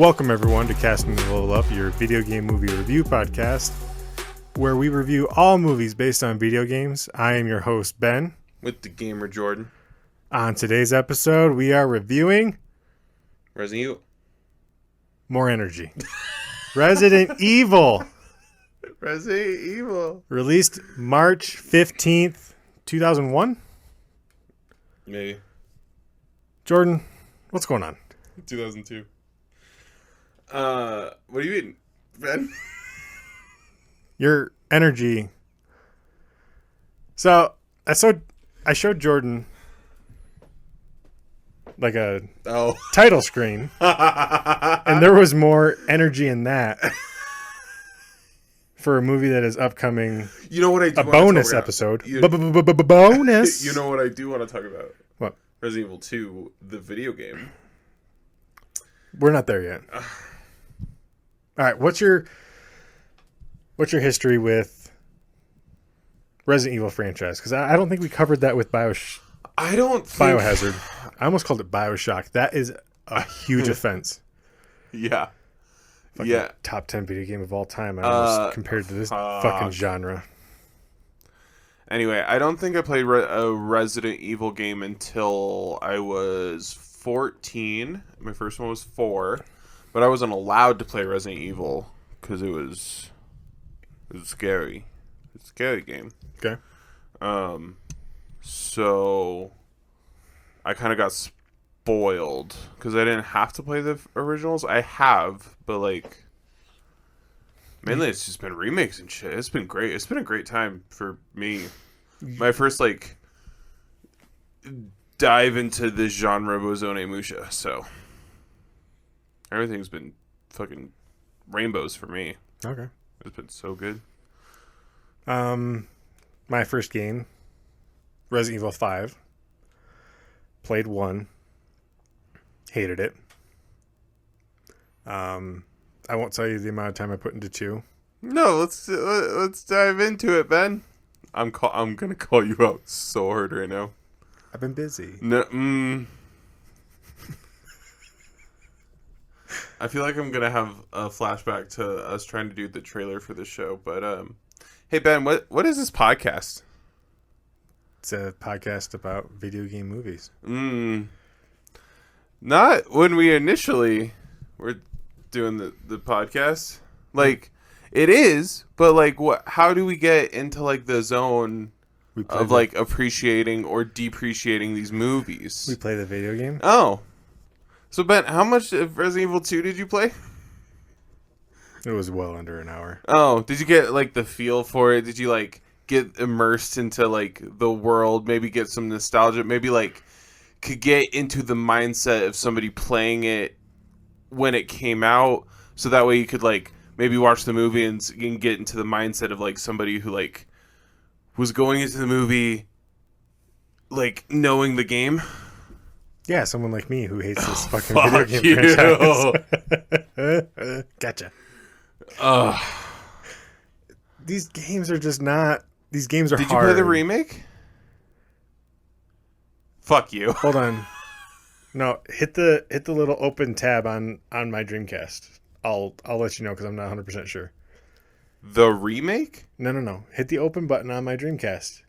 Welcome everyone to Castingtolevelup, your video game movie review podcast, where we review all movies based on video games. I am your host, Ben. With the gamer Jordan. On today's episode, we are reviewing Resident Evil. More energy. Resident Evil. Resident Evil. Released March 15th, 2001? Maybe. Jordan, what's going on? 2002. What do you mean, Ben? Your energy. So, I showed Jordan like a title screen, and there was more energy in that for a movie that is upcoming. You know what I do? A bonus episode. Bonus. You know what I do want to talk about? What? Resident Evil 2, the video game. We're not there yet. All right, what's your history with Resident Evil franchise? Because I don't think we covered that with Biohazard. I almost called it Bioshock. That is a huge offense. Yeah. Fucking top 10 video game of all time. I almost compared to this fucking genre. Anyway, I don't think I played a Resident Evil game until I was 14. My first one was 4. But I wasn't allowed to play Resident Evil because it was scary. It's a scary game. Okay. So I kind of got spoiled because I didn't have to play the originals. I have, but like mainly it's just been remakes and shit. It's been great. It's been a great time for me. My first like dive into this genre was Onimusha, so everything's been fucking rainbows for me. Okay. It's been so good. My first game, Resident Evil 5. Played 1. Hated it. I won't tell you the amount of time I put into 2. No, let's dive into it, Ben. I'm gonna call you out so hard right now. I've been busy. No, I feel like I'm gonna have a flashback to us trying to do the trailer for the show. But hey Ben, what is this podcast? It's a podcast about video game movies. Not when we initially were doing the podcast. Like it is, but like what? How do we get into like the zone of like appreciating or depreciating these movies? We play the video game. Oh. So, Ben, how much of Resident Evil 2 did you play? It was well under an hour. Oh, did you get, like, the feel for it? Did you, like, get immersed into, like, the world? Maybe get some nostalgia? Maybe, like, could get into the mindset of somebody playing it when it came out? So that way you could, like, maybe watch the movie and get into the mindset of, like, somebody who, like, was going into the movie, like, knowing the game? Yeah, someone like me who hates this fucking video game franchise. Gotcha. These games are just not... These games are hard. Did you play the remake? Fuck you. Hold on. No, hit the little open tab on my Dreamcast. I'll let you know because I'm not 100% sure. The remake? No. Hit the open button on my Dreamcast.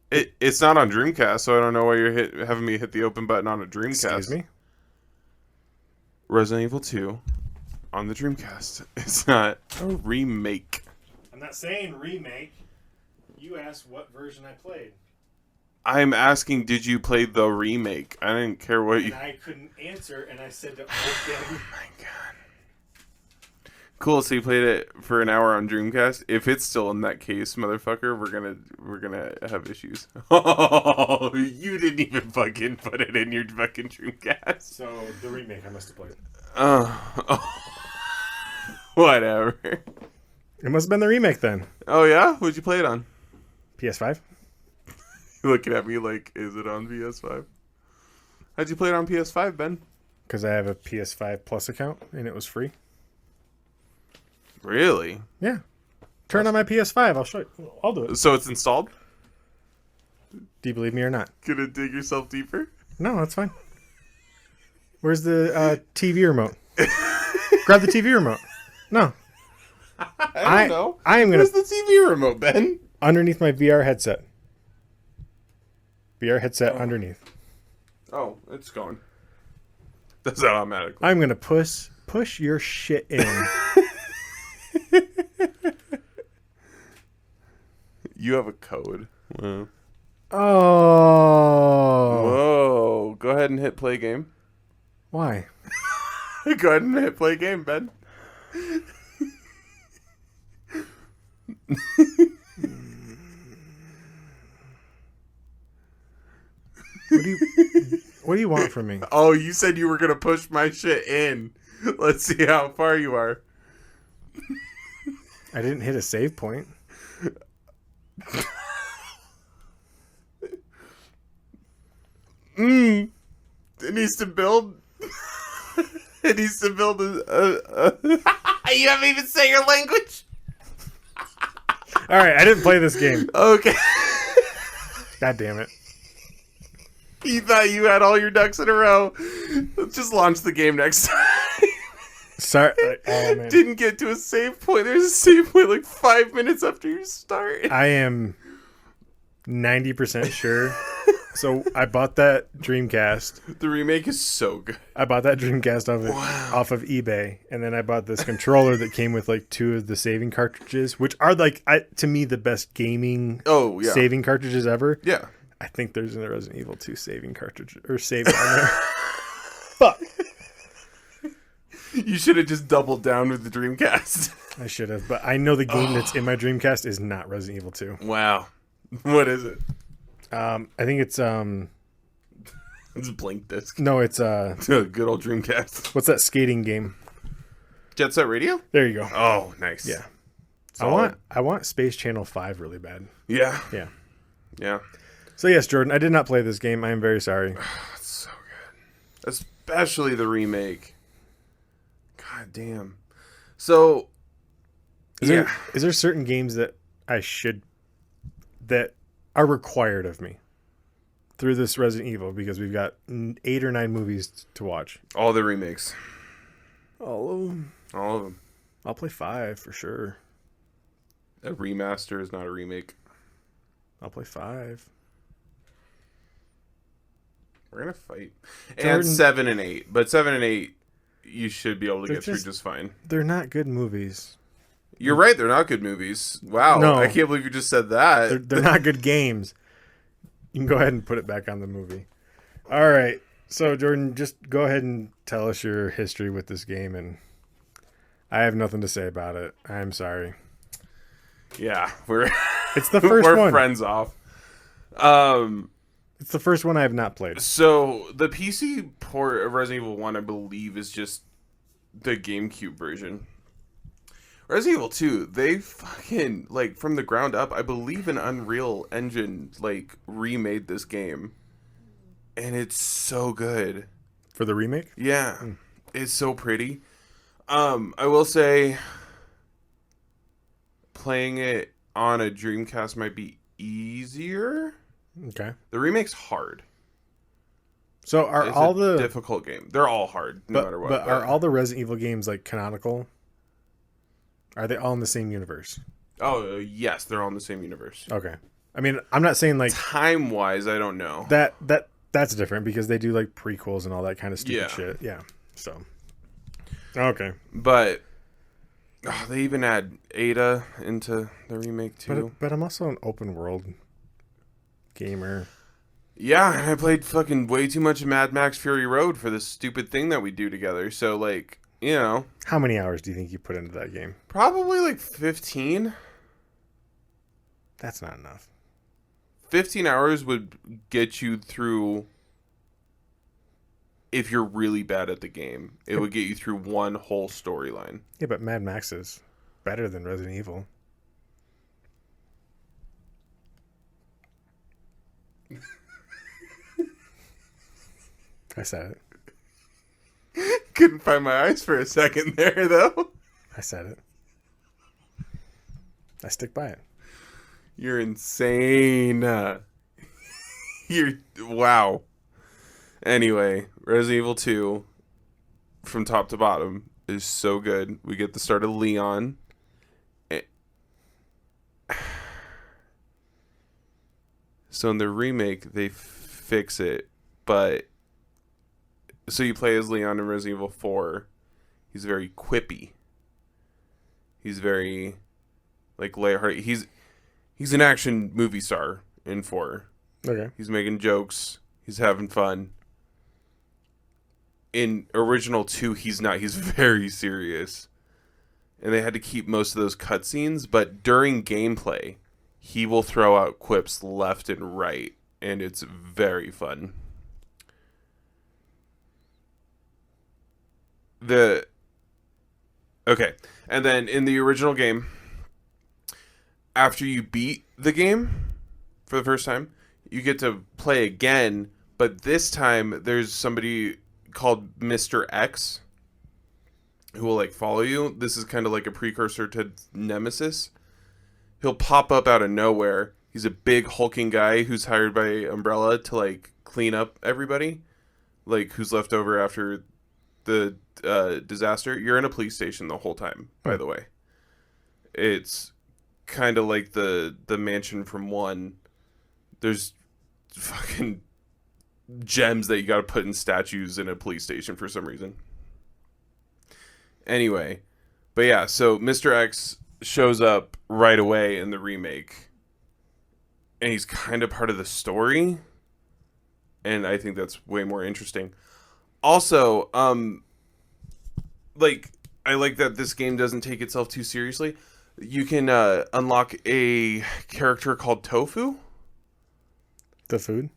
It's not on Dreamcast, so I don't know why you're having me hit the open button on a Dreamcast. Excuse me? Resident Evil 2 on the Dreamcast. It's not a remake. I'm not saying remake. You asked what version I played. I'm asking, did you play the remake? I didn't care what you... I couldn't answer, and I said to open... Oh my god. Cool, so you played it for an hour on Dreamcast. If it's still in that case, motherfucker, we're gonna have issues. Oh, you didn't even fucking put it in your fucking Dreamcast. So the remake, I must have played. Whatever. It must have been the remake then. Oh yeah, what'd you play it on? PS5. You're looking at me like, is it on PS5? How'd you play it on PS5, Ben? Because I have a PS5 Plus account and it was free. Really? Yeah. Turn on my PS5. I'll show you. I'll do it. So it's installed? Do you believe me or not? Gonna dig yourself deeper? No, that's fine. Where's the TV remote? Grab the TV remote. No. I don't know. I am gonna. Where's the TV remote, Ben? Underneath my VR headset. VR headset underneath. Oh, it's gone. That's automatic. I'm gonna push your shit in. You have a code. Wow. Oh. Whoa. Go ahead and hit play game. Why? Go ahead and hit play game, Ben. What do you want from me? Oh, you said you were going to push my shit in. Let's see how far you are. I didn't hit a save point. It needs to build. It needs to build a You haven't even said your language. All right, I didn't play this game. Okay. God damn it. You thought you had all your ducks in a row. Let's just launch the game next time. Sorry. Oh, man. Didn't get to a save point. There's a save point like 5 minutes after you start. I am 90% sure. So I bought that Dreamcast. The remake is so good. I bought that Dreamcast off of eBay, and then I bought this controller that came with like 2 of the saving cartridges, which are like to me the best gaming saving cartridges ever. Yeah. I think there's a Resident Evil 2 saving cartridge or save on there. Fuck. You should have just doubled down with the Dreamcast. I should have, but I know the game that's in my Dreamcast is not Resident Evil 2. Wow. What is it? I think it's It's Blink Disc. no, it's Good old Dreamcast. what's that skating game? Jet Set Radio? There you go. Oh, nice. Yeah. Solid. I want Space Channel 5 really bad. Yeah. Yeah. Yeah. So yes, Jordan, I did not play this game. I am very sorry. That's so good. Especially the remake. God damn. So Is there certain games that that are required of me through this Resident Evil, because we've got 8 or 9 movies to watch? All the remakes. All of them. All of them. I'll play 5 for sure. A remaster is not a remake. I'll play 5. We're gonna fight. Jordan, and 7 and 8, but 7 and 8 you should be able to get through just fine. They're not good movies. You're right, they're not good movies. Wow, No. I can't believe you just said that. They're not good games. You can go ahead and put it back on the movie. All right. So, Jordan, just go ahead and tell us your history with this game, and I have nothing to say about it. I'm sorry. Yeah, It's the first we're one. friends off. It's the first one I have not played. So the PC port of Resident Evil 1, I believe, is just the GameCube version. Resident Evil 2, they fucking, like, from the ground up, I believe an Unreal Engine, like, remade this game. And it's so good. For the remake? Yeah. It's so pretty. I will say, playing it on a Dreamcast might be easier. Okay. The remake's hard. So are It's all a the difficult game. They're all hard, no matter what. But are all the Resident Evil games like canonical? Are they all in the same universe? Oh, yes, they're all in the same universe. Okay. I mean, I'm not saying like Time-wise, I don't know. that's different because they do like prequels and all that kind of stupid shit. Yeah. So. Okay. But they even add Ada into the remake too. But I'm also an open world gamer. Yeah, and I played fucking way too much Mad Max Fury Road for this stupid thing that we do together. So, like, you know. How many hours do you think you put into that game? Probably like 15. That's not enough. 15 hours would get you through, if you're really bad at the game, it would get you through one whole storyline. Yeah, but Mad Max is better than Resident Evil. I said it. Couldn't find my eyes for a second there, though. I said it. I stick by it. You're insane. Wow. Anyway, Resident Evil 2, from top to bottom, is so good. We get the start of Leon. So in the remake, they fix it, but so you play as Leon in Resident Evil 4. He's very quippy. He's very like lighthearted. He's an action movie star in 4. Okay. He's making jokes. He's having fun. In original 2, he's not. He's very serious. And they had to keep most of those cutscenes, but during gameplay, he will throw out quips left and right, and it's very fun. Okay. And then in the original game, after you beat the game for the first time, you get to play again, but this time there's somebody called Mr. X who will like follow you. This is kind of like a precursor to Nemesis. He'll pop up out of nowhere. He's a big hulking guy who's hired by Umbrella to like clean up everybody, like who's left over after the disaster. You're in a police station the whole time, by the way. It's kind of like the mansion from 1. There's fucking gems that you got to put in statues in a police station for some reason. Anyway, but yeah, so Mr. X shows up right away in the remake, and he's kind of part of the story, and I think that's way more interesting. Also, like I like that this game doesn't take itself too seriously. You can unlock a character called Tofu. The food?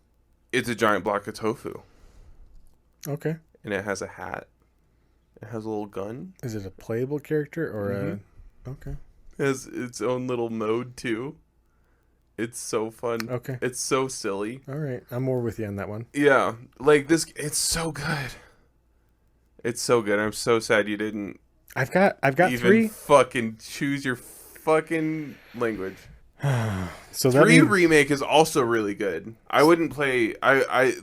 It's a giant block of tofu. Okay. And it has a hat. It has a little gun. Is it a playable character or Mm-hmm. a... Okay. It has its own little mode, too. It's so fun. Okay. It's so silly. All right. I'm more with you on that one. Yeah. Like, this... It's so good. It's so good. I'm so sad you didn't... I've got even 3. fucking choose your fucking language. So that 3 means... remake is also really good. I wouldn't play...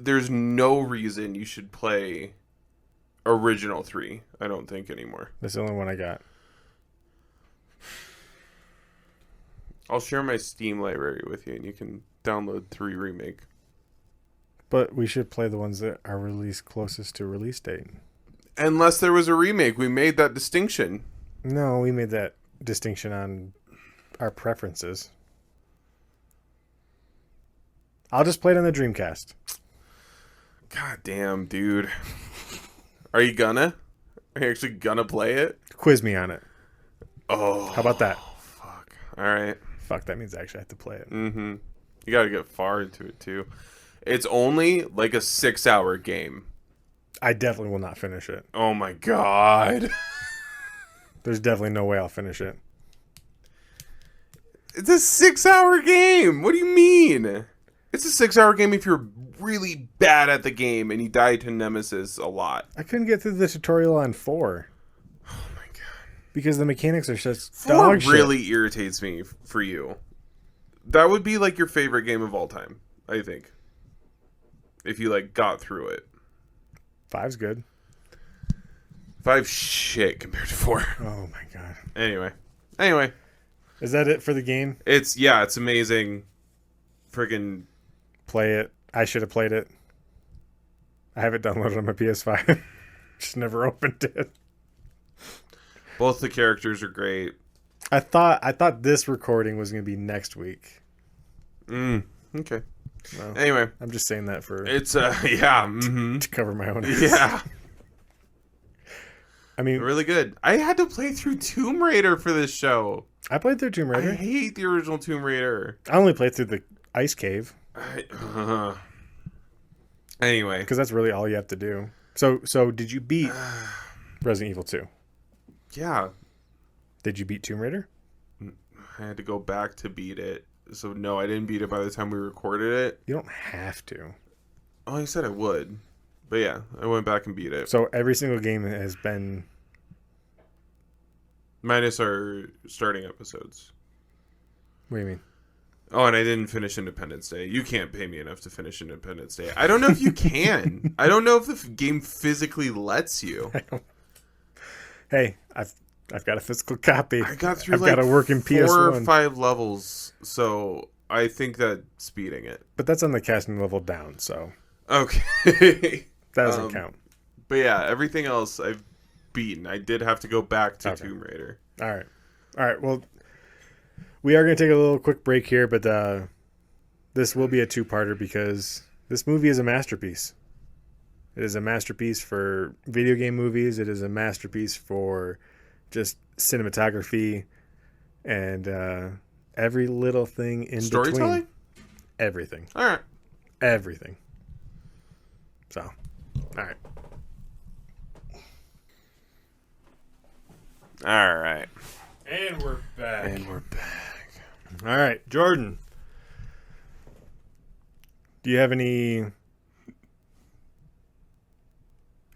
There's no reason you should play original 3, I don't think, anymore. That's the only one I got. I'll share my Steam library with you, and you can download 3 remake. But we should play the ones that are released closest to release date. Unless there was a remake. We made that distinction. No, we made that distinction on our preferences. I'll just play it on the Dreamcast. God damn, dude. Are you gonna? Are you actually gonna play it? Quiz me on it. Oh. How about that? Fuck. Alright. Fuck, that means I actually have to play it. Mm-hmm. You gotta get far into it, too. It's only like a 6-hour game. I definitely will not finish it. Oh my god. There's definitely no way I'll finish it. It's a 6-hour game. What do you mean? It's a 6-hour game if you're really bad at the game and you die to Nemesis a lot. I couldn't get through the tutorial on 4. Oh my god. Because the mechanics are such 4 dog shit. really irritates me for you. That would be like your favorite game of all time, I think. If you like got through it. 5's good. 5 shit compared to 4. Oh my god. Anyway. Is that it for the game? It's amazing. Friggin' Play it. I should have played it. I have it downloaded on my PS5. Just never opened it. both the characters are great. I thought this recording was going to be next week. Okay. Well, Anyway, I'm just saying that for it's to cover my own ass. yeah. I mean, Really good. I had to play through Tomb Raider for this show. I played through Tomb I Raider. hate the original Tomb Raider. I only played through the ice cave Anyway, because that's really all you have to do. So did you beat Resident Evil 2? yeah, Did you beat Tomb Raider? I had to go back to beat it. So no, I didn't beat it by the time we recorded it. You don't have to. Oh, I said I would. But yeah, I went back and beat it. So every single game has been... Minus our starting episodes. What do you mean? Oh, and I didn't finish Independence Day. You can't pay me enough to finish Independence Day. I don't know if you can. I don't know if the game physically lets you. Hey, I've got a physical copy. I got through I've like got a working 4 or PS1. 5 levels, so I think that's beating it. But that's on the casting level down, so Okay. that doesn't count. But yeah, everything else I've beaten. I did have to go back to Okay. Tomb Raider. All right. Well, we are going to take a little quick break here, but this will be a two-parter because this movie is a masterpiece. It is a masterpiece for video game movies. It is a masterpiece for just cinematography and every little thing in Storytelling? between. Everything. All right. Everything. So, all right. All right. And we're back. And we're back. All right, Jordan. Do you have any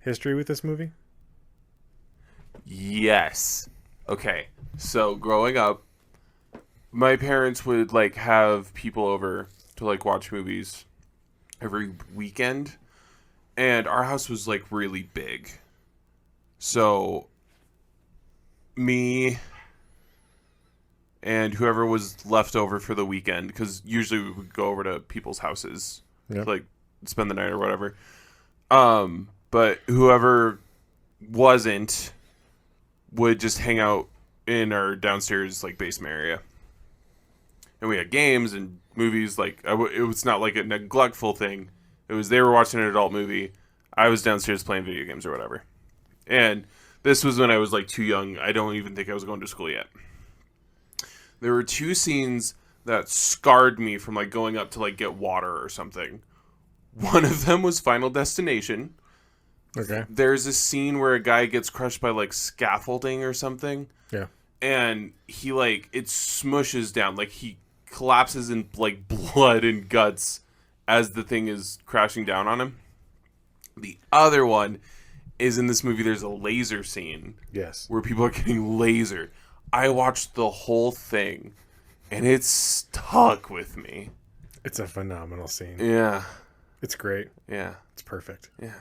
history with this movie? Yes. Okay. So growing up, my parents would like have people over to like watch movies every weekend, and our house was like really big. So me and whoever was left over for the weekend, because usually we would go over to people's houses Yep. to like spend the night or whatever. But whoever wasn't would just hang out in our downstairs like basement area, and we had games and movies. Like it was not like a neglectful thing. It was they were watching an adult movie, I was downstairs playing video games or whatever. And this was when I was like too young. I don't even think I was going to school yet. There were 2 scenes that scarred me from like going up to like get water or something. One of them was Final Destination. Okay. There's a scene where a guy gets crushed by like scaffolding or something, Yeah. and he like it smushes down, like he collapses in like blood and guts as the thing is crashing down on him. The other one is in this movie. There's a laser scene Yes. where people are getting lasered. I watched the whole thing, and it stuck with me. It's a phenomenal scene. Yeah, It's great. yeah, It's perfect. yeah.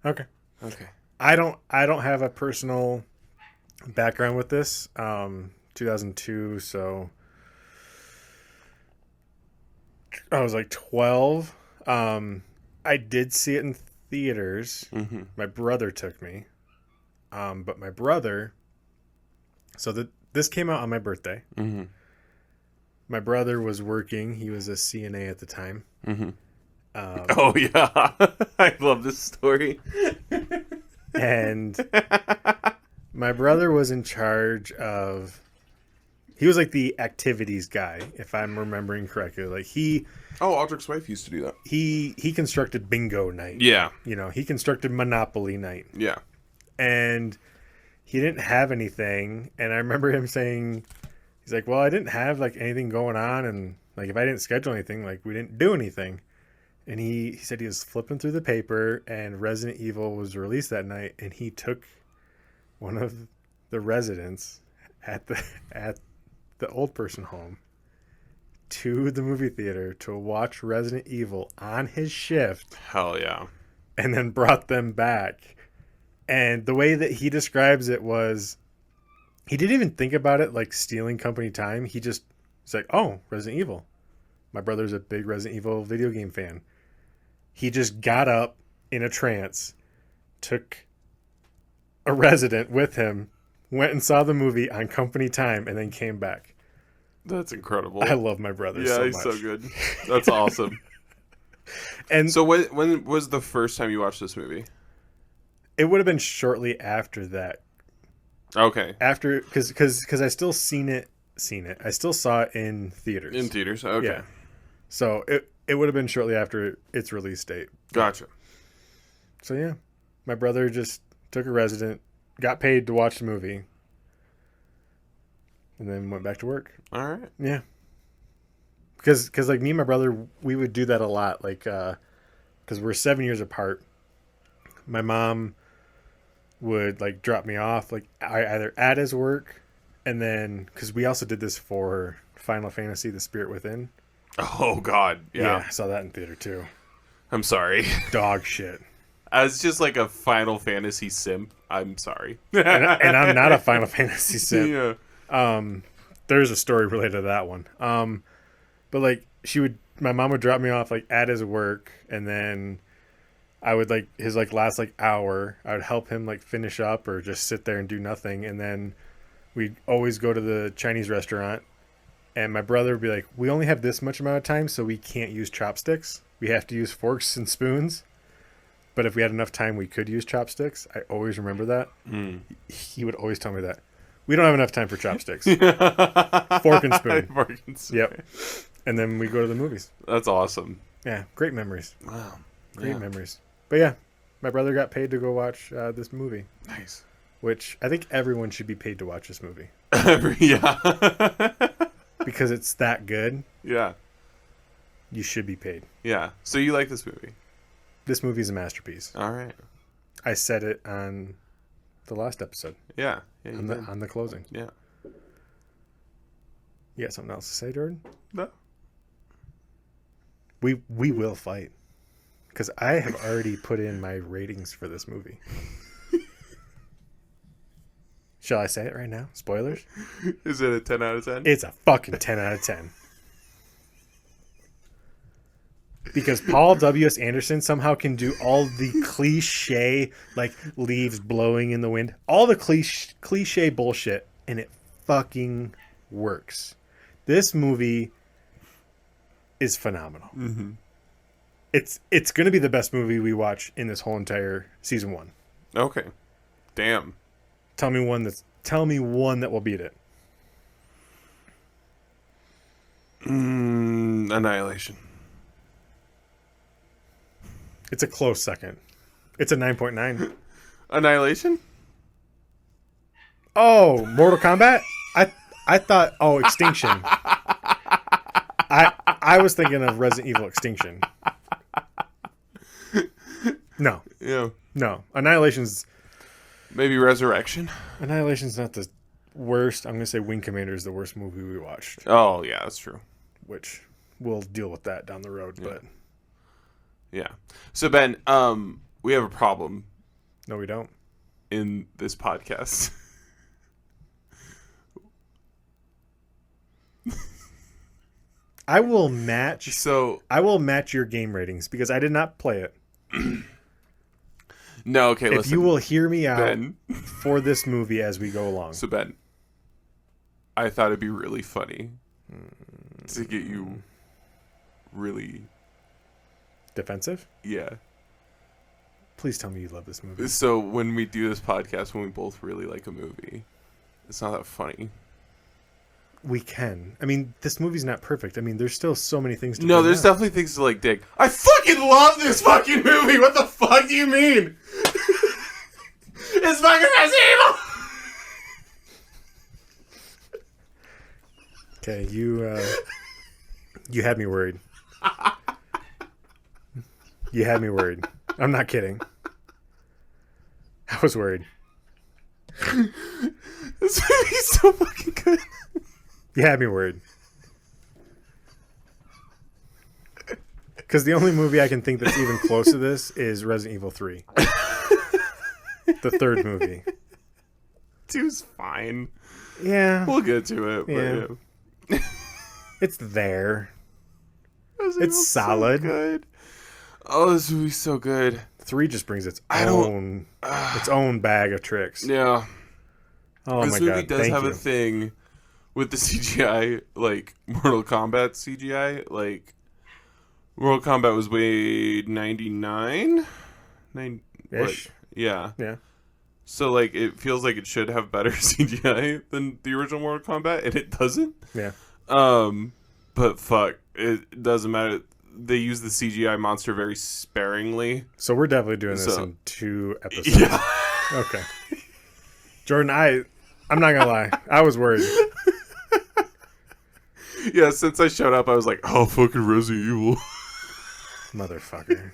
Okay. Okay. I don't have a personal background with this. 2002, so I was like 12. I did see it in theaters. Mm-hmm. My brother took me. But my brother, so this came out on my birthday. Mm-hmm. My brother was working. He was a CNA at the time. Mm-hmm. Oh yeah, I love this story. And my brother was in charge of, he was like the activities guy, if I'm remembering correctly. Like Oh, Aldrich's wife used to do that. he constructed bingo night. Yeah, You know, he constructed Monopoly night. yeah. And he didn't have anything. And I remember him saying, he's like, well, I didn't have like anything going on. And like, if I didn't schedule anything, like we didn't do anything. And he said he was flipping through the paper and Resident Evil was released that night. And he took one of the residents at the old person home to the movie theater to watch Resident Evil on his shift Hell yeah. and then brought them back. And the way that he describes it was, he didn't even think about it like stealing company time. He's like, oh, Resident Evil. My brother's a big Resident Evil video game fan. He just got up in a trance, took a resident with him, went and saw the movie on company time, and then came back. That's incredible. I love my brother yeah, so he's much. so good. That's awesome. And So when was the first time you watched this movie? it would have been shortly after that. Okay. After, because I still seen it. I still saw it in theaters. In theaters. Okay. Yeah. So it would have been shortly after its release date. Gotcha. So yeah, my brother just took a resident, got paid to watch the movie, and then went back to work. All right. Yeah. Because like me and my brother, we would do that a lot. Like, because we're 7 years apart. My mom would like drop me off like either at his work, and then because we also did this for Final Fantasy: The Spirit Within. Oh God. Yeah. I saw that in theater too. I'm sorry. Dog shit. As just like a Final Fantasy simp, I'm sorry. And I'm not a Final Fantasy simp. Yeah. There's a story related to that one. But like my mom would drop me off like at his work, and then I would like his like last like hour, I would help him like finish up or just sit there and do nothing, and then we'd always go to the Chinese restaurant, and my brother would be like, we only have this much amount of time, so we can't use chopsticks. We have to use forks and spoons. But if we had enough time, we could use chopsticks. I always remember that. He would always tell me that. We don't have enough time for chopsticks. Fork and spoon. Fork and spoon. Yep. And then we go to the movies. That's awesome. Yeah, great memories. Wow. Great memories. But yeah, my brother got paid to go watch this movie. Nice. Which I think everyone should be paid to watch this movie. Yeah. Because it's that good. Yeah. You should be paid. Yeah. So you like this movie? This movie is a masterpiece. All right. I said it on the last episode. Yeah. On the closing. Yeah. You got something else to say, Jordan? No. We will fight. Because I have already put in my ratings for this movie. Shall I say it right now? Spoilers? Is it a 10 out of 10? It's a fucking 10 out of 10. Because Paul W.S. Anderson somehow can do all the cliche, like leaves blowing in the wind, all the cliche bullshit, and it fucking works. This movie is phenomenal. Mm-hmm. It's going to be the best movie we watch in this whole entire season 1. Okay. Damn. Tell me one that will beat it. Annihilation. It's a close second. It's a 9.9. Annihilation? Oh, Mortal Kombat? I thought Extinction. I was thinking of Resident Evil Extinction. No. Yeah. No. Annihilation's not the worst. I'm going to say Wing Commander is the worst movie we watched. Oh, yeah, that's true. Which we'll deal with that down the road, but yeah. So Ben, we have a problem. No, we don't. In this podcast. I will match your game ratings because I did not play it. No, okay, listen. If you will hear me out Ben. for this movie as we go along. So Ben, I thought it'd be really funny to get you really defensive? Yeah. Please tell me you love this movie. So when we do this podcast, when we both really like a movie, it's not that funny. We can. I mean, this movie's not perfect. I mean, there's still so many things to No, there's definitely things to like dig. I fucking love this fucking movie. What the fuck do you mean? It's fucking Resident Evil. Okay, you had me worried. You had me worried. I'm not kidding. I was worried. This movie's so fucking good. You had me worried. Because the only movie I can think that's even close to this is Resident Evil 3. The third movie. 2's fine. Yeah. We'll get to it. Yeah. But yeah. It's there. Resident It's Evil's solid. So good. Oh, this movie's so good. 3 just brings its own bag of tricks. Yeah. Oh this my movie god. does Thank have you. a thing with the CGI, like Mortal Kombat CGI. Like Mortal Kombat was way 99? Ish. Yeah. Yeah. So like it feels like it should have better CGI than the original Mortal Kombat, and it doesn't. Yeah. But fuck, it doesn't matter. They use the CGI monster very sparingly. So we're definitely doing this in 2 episodes. Yeah. Okay. Jordan, I'm not gonna lie. I was worried. Yeah, since I showed up, I was like, oh, fucking Resident Evil. Motherfucker.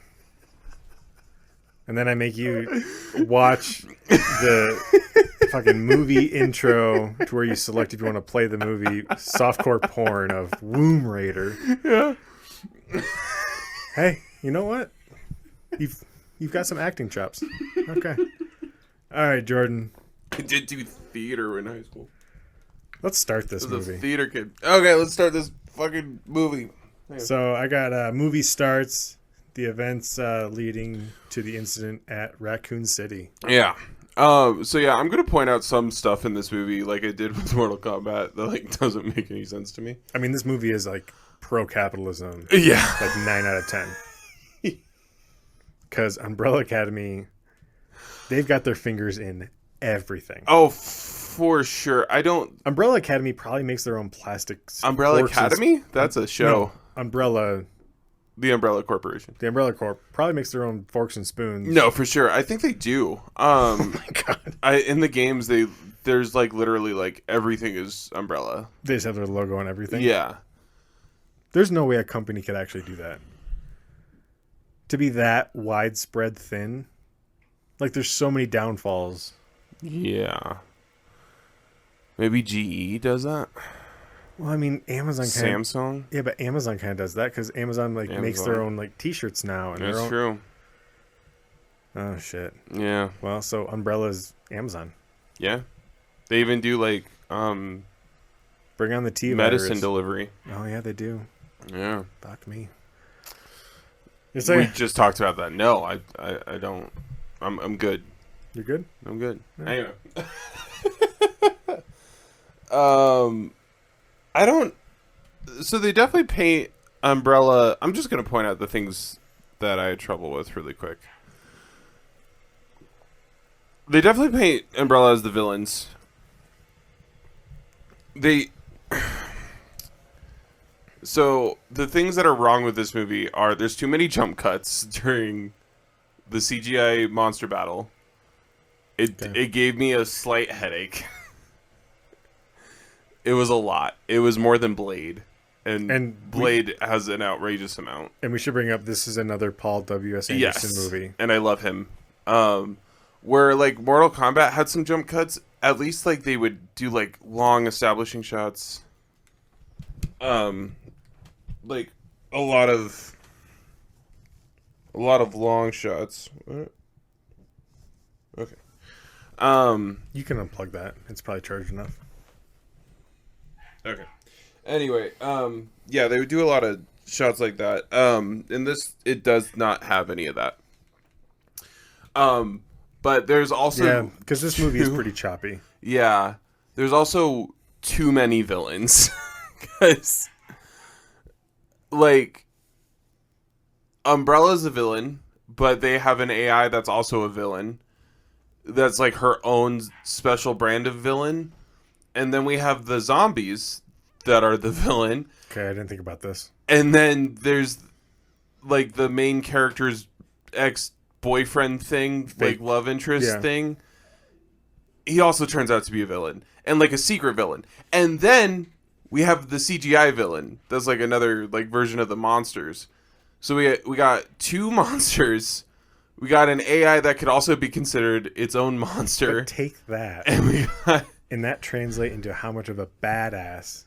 And then I make you watch the fucking movie intro to where you select if you want to play the movie softcore porn of Womb Raider. Yeah. Hey, you know what? You've got some acting chops. Okay. All right, Jordan. I did do theater in high school. Let's start this I was a movie. theater kid. Okay, let's start this fucking movie. So I got movie starts, the events leading to the incident at Raccoon City. Yeah. So yeah, I'm gonna point out some stuff in this movie, like I did with Mortal Kombat, that like doesn't make any sense to me. I mean, this movie is like pro-capitalism, Yeah. like 9 out of 10. Because Umbrella Academy, they've got their fingers in everything. Oh, for sure. Umbrella Academy probably makes their own plastics. Umbrella Academy? That's a show. No, Umbrella. The Umbrella Corporation. The Umbrella Corp probably makes their own forks and spoons. No, for sure. I think they do. Oh my god. In the games, there's like literally like everything is Umbrella. They just have their logo and everything. Yeah. There's no way a company could actually do that. To be that widespread thin, like there's so many downfalls. Yeah. Maybe GE does that. Well, I mean, Amazon kind of... Samsung? Yeah, but Amazon kind of does that because Amazon makes their own like T-shirts now. And That's their own... true. Oh shit. Yeah. Well, so Umbrella's Amazon. Yeah. They even do like Bring on the T medicine virus. delivery. Oh yeah, they do. Yeah. Fuck me. We just talked about that. No, I don't. I'm good. You're good? I'm good. Yeah. Anyway. I don't. So they definitely paint Umbrella. I'm just gonna point out the things that I had trouble with really quick. They definitely paint Umbrella as the villains. So the things that are wrong with this movie are there's too many jump cuts during the CGI monster battle. It gave me a slight headache. It was a lot. It was more than Blade. And Blade has an outrageous amount. And we should bring up this is another Paul W.S. Anderson movie. And I love him. Where like Mortal Kombat had some jump cuts, at least like they would do like long establishing shots. Like a lot of long shots. What? Okay. You can unplug that. It's probably charged enough. Okay. Anyway, yeah, they would do a lot of shots like that. In this, it does not have any of that. But there's also because this movie is pretty choppy. Yeah, there's also too many villains. Because, like, Umbrella's a villain, but they have an AI that's also a villain. That's like her own special brand of villain. And then we have the zombies that are the villain. Okay, I didn't think about this. And then there's like the main character's ex-boyfriend thing, like love interest thing. He also turns out to be a villain. And like a secret villain. And then we have the CGI villain. That's like another like version of the monsters. So we got two monsters. We got an AI that could also be considered its own monster. But take that. And that translate into how much of a badass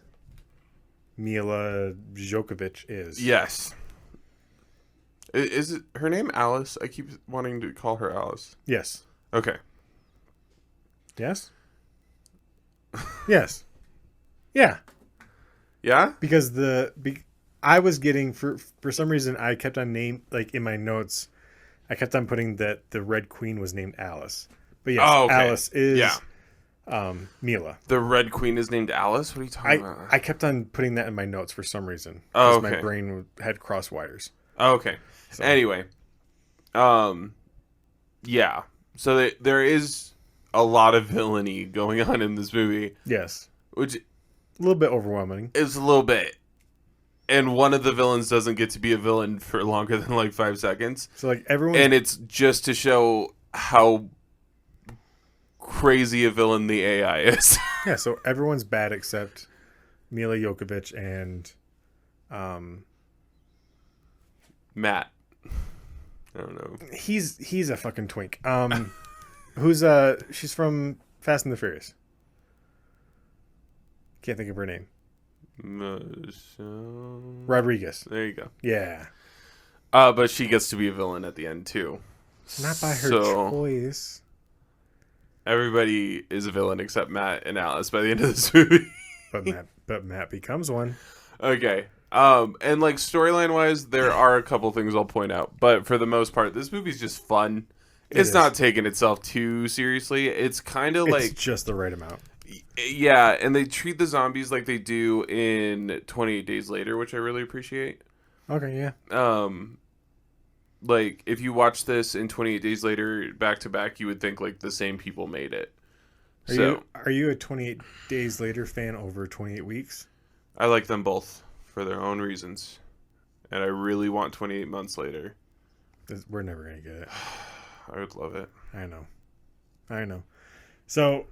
Mila Djokovic is. Yes. Is it her name Alice? I keep wanting to call her Alice. Yes. Okay. Yes? Yes. Yeah. Yeah? Because I was getting for some reason I kept on like in my notes I kept on putting that the Red Queen was named Alice. But yes, Alice is Mila. The Red Queen is named Alice? What are you talking about? I kept on putting that in my notes for some reason. Oh, okay. My brain had cross wires. Oh, okay. So. Anyway. Yeah. So there is a lot of villainy going on in this movie. Yes. Which... a little bit overwhelming. It's a little bit. And one of the villains doesn't get to be a villain for longer than like 5 seconds. So like everyone, and it's just to show how crazy a villain the AI is. Yeah, so everyone's bad except Mila Djokovic and Matt. I don't know. He's a fucking twink. Who's she's from Fast and the Furious. Can't think of her name. Rodriguez. There you go. Yeah. But she gets to be a villain at the end too. Not by her So choice. everybody is a villain except Matt and Alice by the end of this movie. But Matt becomes one. Okay. And like storyline wise, there are a couple things I'll point out, but for the most part, this movie's just fun. It's not taking itself too seriously. It's kind of like just the right amount. Yeah, and they treat the zombies like they do in 28 Days Later, which I really appreciate. Okay, yeah. Like if you watch this in 28 Days Later back to back, you would think like the same people made it. Are you a 28 Days Later fan over 28 Weeks? I like them both for their own reasons, and I really want 28 Months Later. We're never gonna get it. I would love it. I know. So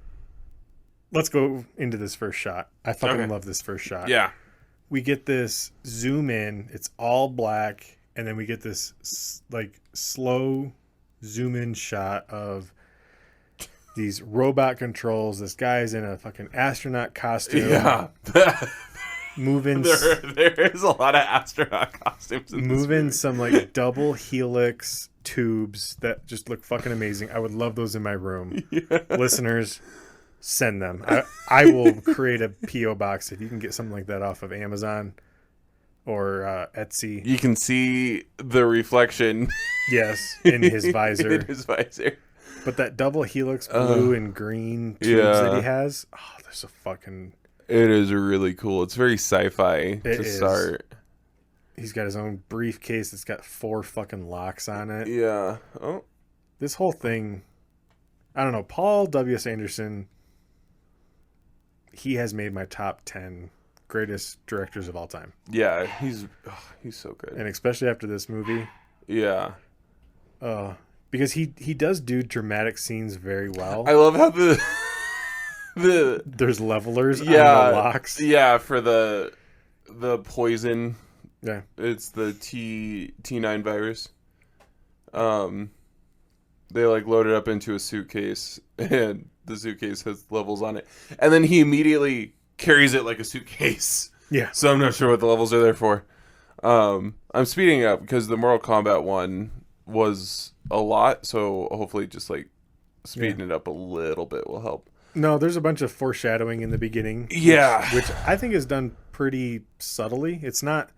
let's go into this first shot. I fucking love this first shot. Yeah. We get this zoom in. It's all black, and then we get this like slow zoom in shot of these robot controls. This guy's in a fucking astronaut costume. Yeah. Moving. There is a lot of astronaut costumes in this movie. Some like double helix tubes that just look fucking amazing. I would love those in my room. Yeah. Listeners, send them. I will create a P.O. box if you can get something like that off of Amazon or Etsy. You can see the reflection. Yes, in his visor. In his visor. But that double helix blue and green tubes that he has, they're so fucking... It is really cool. It's very sci-fi to start. He's got his own briefcase that's got 4 fucking locks on it. Yeah. Oh. This whole thing, I don't know. Paul W.S. Anderson, he has made my top 10 greatest directors of all time. Yeah, he's so good. And especially after this movie. Yeah. Because he does do dramatic scenes very well. I love how there's levelers on the locks. Yeah, for the poison. Yeah. It's the T9 virus. They like load it up into a suitcase, and the suitcase has levels on it. And then he immediately carries it like a suitcase. Yeah. So I'm not sure what the levels are there for. I'm speeding up because the Mortal Kombat one was a lot, so hopefully just like speeding it up a little bit will help. No, there's a bunch of foreshadowing in the beginning. Yeah. Which I think is done pretty subtly. It's not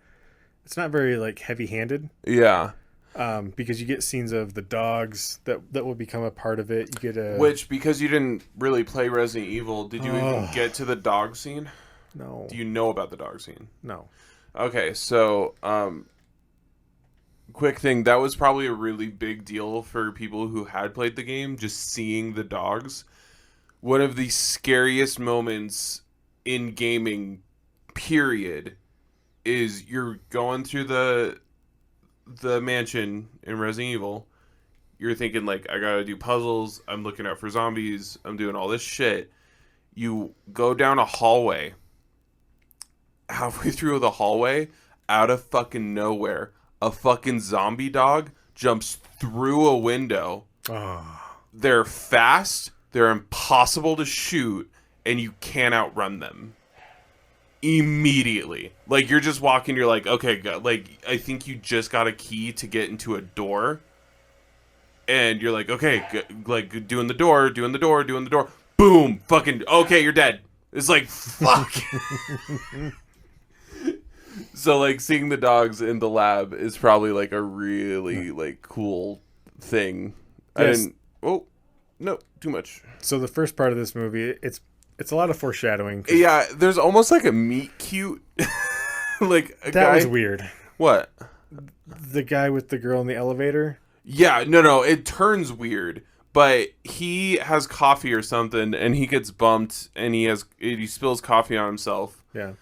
very like heavy-handed. Yeah. Because you get scenes of the dogs that will become a part of it. You get Which, because you didn't really play Resident Evil, did you even get to the dog scene? No. Do you know about the dog scene? No. Okay, so quick thing, that was probably a really big deal for people who had played the game, just seeing the dogs. One of the scariest moments in gaming, period, is you're going through the mansion in Resident Evil. You're thinking, like, I gotta do puzzles, I'm looking out for zombies, I'm doing all this shit. You go down a hallway. Halfway through the hallway, out of fucking nowhere, a fucking zombie dog jumps through a window. They're fast, they're impossible to shoot, and you can't outrun them. Immediately. Like, you're just walking, you're like, okay, like, I think you just got a key to get into a door. And you're like, okay, like, doing the door. Boom! Fucking, okay, you're dead. It's like, fuck! So, like, seeing the dogs in the lab is probably, like, a really, like, cool thing. Yes. No, too much. So the first part of this movie, it's a lot of foreshadowing. Yeah, there's almost like a meet cute. Like a that guy. was weird. What? The guy with the girl in the elevator? Yeah, no, it turns weird. But he has coffee or something, and he gets bumped, and he spills coffee on himself. Yeah.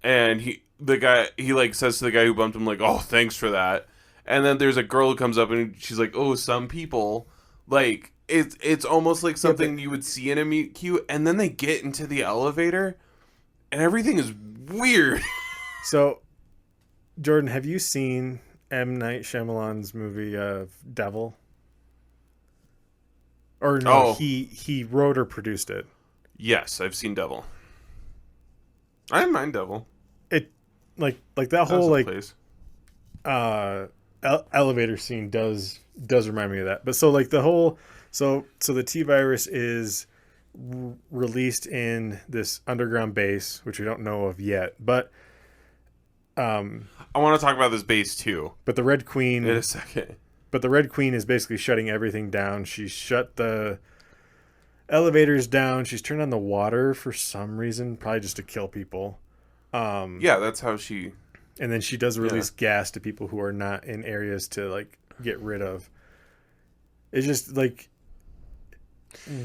And he like says to the guy who bumped him, like, oh, thanks for that. And then there's a girl who comes up, and she's like, oh, some people, like, it's almost like something you would see in a meet cute, and then they get into the elevator, and everything is weird. So, Jordan, have you seen M. Night Shyamalan's movie Devil? Or no, he wrote or produced it. Yes, I've seen Devil. I didn't mind Devil. It like that whole like place. Elevator scene does does remind me of that. But so like the whole so the T virus is released in this underground base, which we don't know of yet. I want to talk about this base too But the Red Queen in a second. But the Red Queen is basically shutting everything down. She's shut the elevators down. She's turned on the water for some reason, probably just to kill people. Yeah, that's how she. And then she does release gas to people who are not in areas to like get rid of. It's just like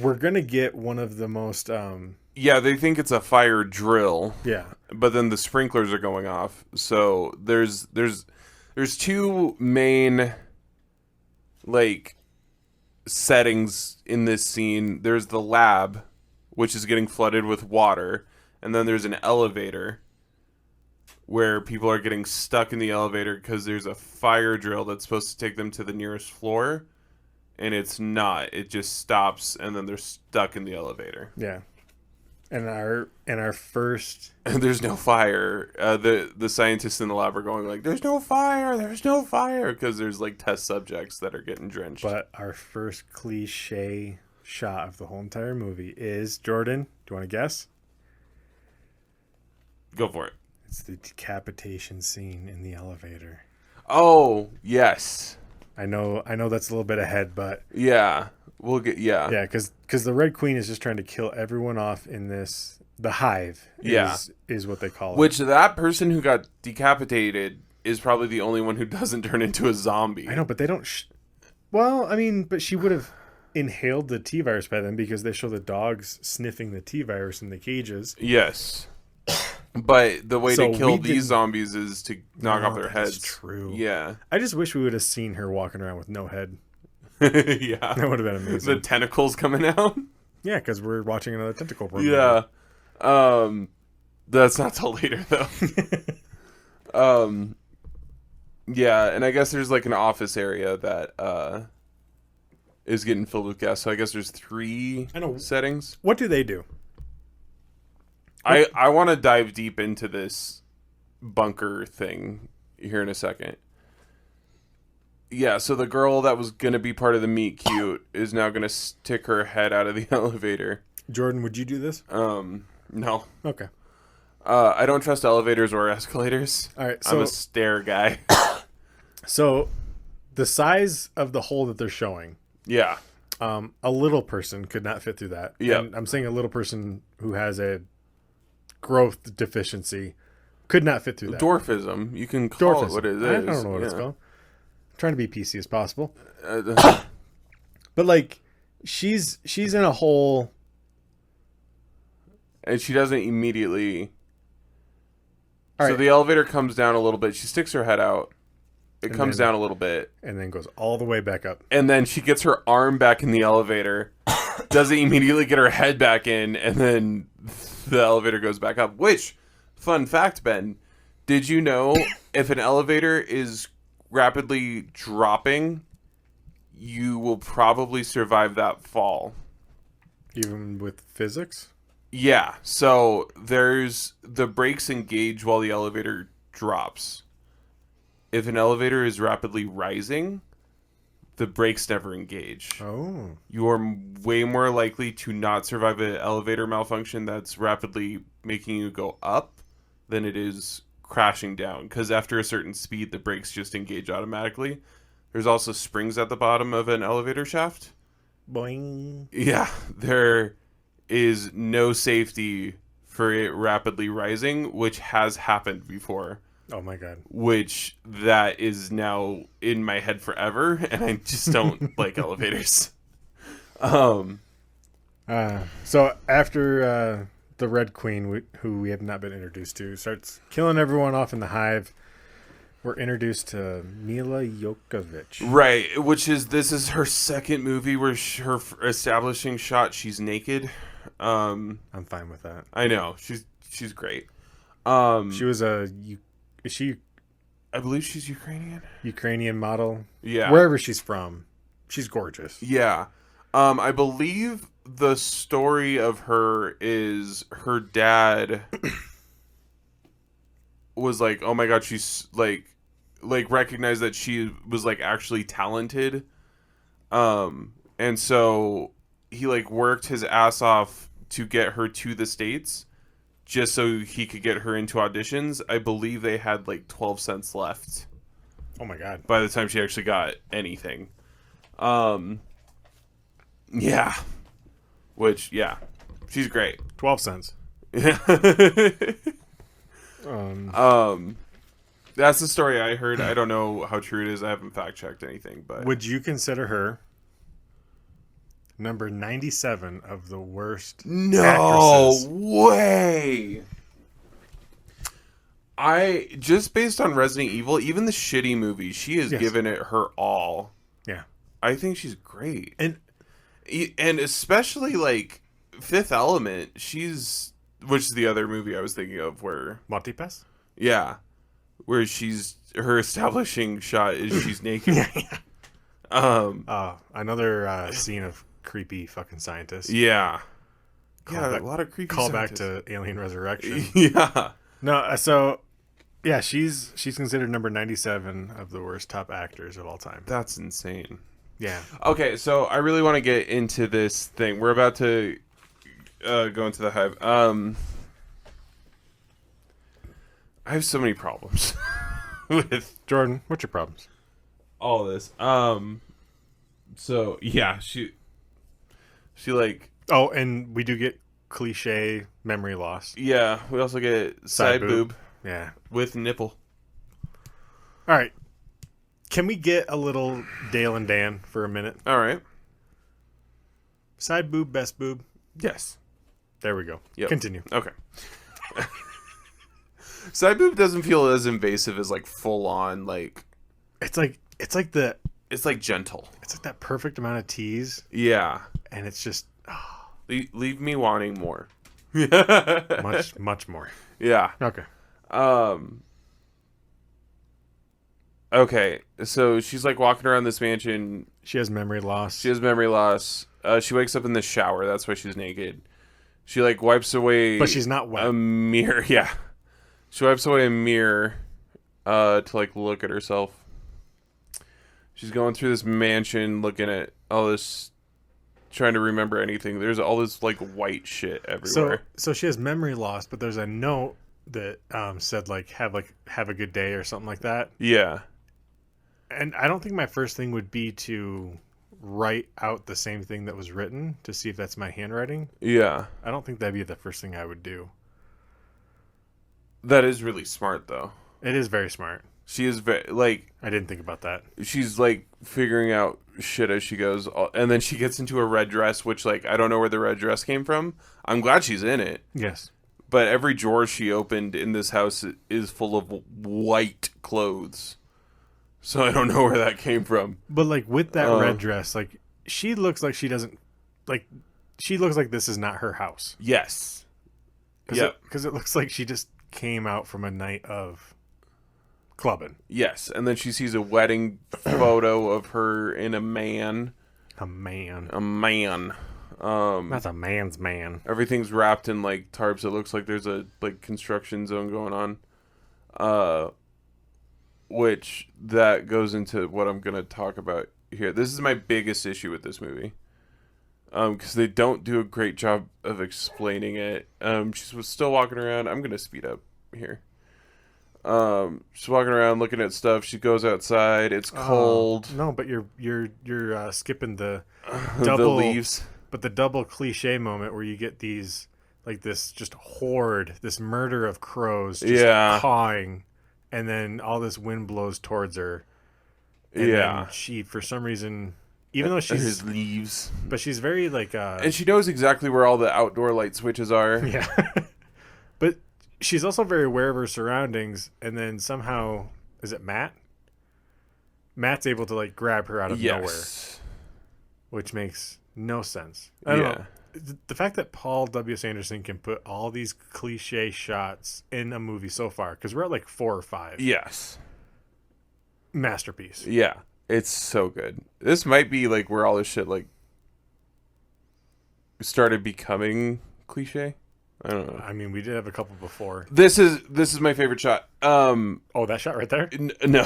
we're gonna get one of the most. Yeah, they think it's a fire drill. Yeah, but then the sprinklers are going off. So there's two main like settings in this scene. There's the lab, which is getting flooded with water, and then there's an elevator where people are getting stuck in the elevator because there's a fire drill that's supposed to take them to the nearest floor, and it's not. It just stops, and then they're stuck in the elevator. yeah. And our first And there's no fire. The scientists in the lab are going like, "There's no fire. There's no fire," because there's like test subjects that are getting drenched. But our first cliche shot of the whole entire movie is Jordan. Do you want to guess? Go for it. It's the decapitation scene in the elevator. Oh yes, I know that's a little bit ahead, but yeah. We'll get yeah, because the Red Queen is just trying to kill everyone off in the hive. Is what they call it. Which that person who got decapitated is probably the only one who doesn't turn into a zombie. I know, but they don't. Well, I mean, but she would have inhaled the T virus by then because they show the dogs sniffing the T virus in the cages. Yes, but the way So to kill we these didn't- zombies is to knock off their That's heads. true. Yeah, I just wish we would have seen her walking around with no head. yeah. That would have been amazing. The tentacles coming out. Yeah, because we're watching another tentacle program. Yeah. That's not till later though. Yeah, and I guess there's like an office area that is getting filled with gas. So I guess there's 3 settings. What do they do? I want to dive deep into this bunker thing here in a second. Yeah, so the girl that was going to be part of the meet cute is now going to stick her head out of the elevator. Jordan, would you do this? No. Okay. I don't trust elevators or escalators. All right. I'm So a stair guy. so the size of the hole that they're showing, Yeah. a little person could not fit through that. Yeah. And I'm saying a little person who has a growth deficiency could not fit through that. Dwarfism. You can call it what it is. I don't know what it's called. I'm trying to be PC as possible. Uh, But like she's in a hole. and she doesn't immediately. All So right. the elevator comes down a little bit. She sticks her head out. It comes then- down a little bit. And then goes all the way back up. And then she gets her arm back in the elevator. Doesn't immediately get her head back in. And then the elevator goes back up. Which, fun fact, Ben, did you know if an elevator is rapidly dropping, you will probably survive that fall? Even with physics? Yeah, so there's the brakes engage while the elevator drops. If an elevator is rapidly rising, the brakes never engage. Oh. You are way more likely to not survive an elevator malfunction that's rapidly making you go up than it is crashing down. Because after a certain speed, the brakes just engage automatically. There's also springs at the bottom of an elevator shaft. Boing. Yeah, there is no safety for it rapidly rising, which has happened before. Oh my god. Which that is now in my head forever, and I just don't like elevators. So after the Red Queen, who we have not been introduced to, starts killing everyone off in the hive, we're introduced to Mila Jovovich. Right, this is her second movie where her establishing shot, she's naked. I'm fine with that. I know, she's great. She was is she I believe she's Ukrainian. Ukrainian model? Yeah. Wherever she's from, she's gorgeous. Yeah. I believe the story of her is her dad was like, oh my god, she's like recognized that she was like actually talented And so he like worked his ass off to get her to the States just so he could get her into auditions. I believe they had like 12 cents left Oh my god. by the time she actually got anything. Yeah. Which, yeah. She's great. 12 cents. Yeah. Um, That's the story I heard. I don't know how true it is. I haven't fact checked anything, but would you consider her number 97 of the worst no actresses? way. I just based on Resident Evil, even the shitty movies, she has Yes. given it her all. Yeah. I think she's great, And and especially like Fifth Element. Which is the other movie I was thinking of where Multipass? yeah, where her establishing shot is she's naked. Yeah. Another scene of creepy fucking scientists. Yeah. Callback- A lot of creepy Call back scientists. to Alien Resurrection. Yeah. No, so yeah, she's considered number 97 of the worst top actors of all time. That's insane. Yeah. Okay, so I really want to get into this thing. We're about to go into the hive. I have so many problems with Jordan, what's your problems? all this. So yeah, she like Oh, and we do get cliche memory loss. yeah. We also get side boob Yeah. with nipple. All right. Can we get a little Dale and Dan for a minute? All right. Side boob, best boob. Yes. There we go. Yep. Continue. Okay. Side boob doesn't feel as invasive as like full on like It's like it's like gentle. it's like that perfect amount of tease, Yeah. and it's just Leave me wanting more. much more. Yeah. Okay. Okay. So she's like walking around this mansion. She has memory loss. She has memory loss. She wakes up in the shower. That's why she's naked. She like wipes away. But she's not wet. A mirror. Yeah. She wipes away a mirror to like look at herself. She's going through this mansion looking at all this, trying to remember anything. There's all this like white shit everywhere. So she has memory loss, but there's a note that said like have a good day or something like that. Yeah. And I don't think my first thing would be to write out the same thing that was written to see if that's my handwriting. Yeah. I don't think that'd be the first thing I would do. That is really smart though. It is very smart. She is very like I didn't think about that. she's like figuring out shit as she goes, and then she gets into a red dress, which like I don't know where the red dress came from. I'm glad she's in it, Yes. but every drawer she opened in this house is full of white clothes, so I don't know where that came from. But like with that red dress, like she looks like she doesn't like she looks like this is not her house. Yes. Because it looks like she just came out from a night of clubbing. Yes, and then she sees a wedding photo of her in a man. A man. That's a man's man. Everything's wrapped in like tarps. It looks like there's a like construction zone going on. Which that goes into what I'm gonna talk about here. This is my biggest issue with this movie. Because they don't do a great job of explaining it. She's still walking around. I'm gonna speed up here. She's walking around looking at stuff. She goes outside. It's cold. No, but you're skipping the The double leaves. But the double cliche moment where you get these like this just horde, this murder of crows just cawing, and then all this wind blows towards her. And then she for some reason, even though she's leaves, but she's very like and she knows exactly where all the outdoor light switches are. yeah. But she's also very aware of her surroundings, and then somehow is it Matt? Matt's able to like grab her out of nowhere, which makes no sense. I don't know. The fact that Paul W. Sanderson can put all these cliche shots in a movie so far, because we're at like 4 or 5. Yes. Masterpiece. Yeah. It's so good. This might be like where all this shit like started becoming cliche. I don't know. I mean, we did have a couple before. This is my favorite shot. Oh, that shot right there? No.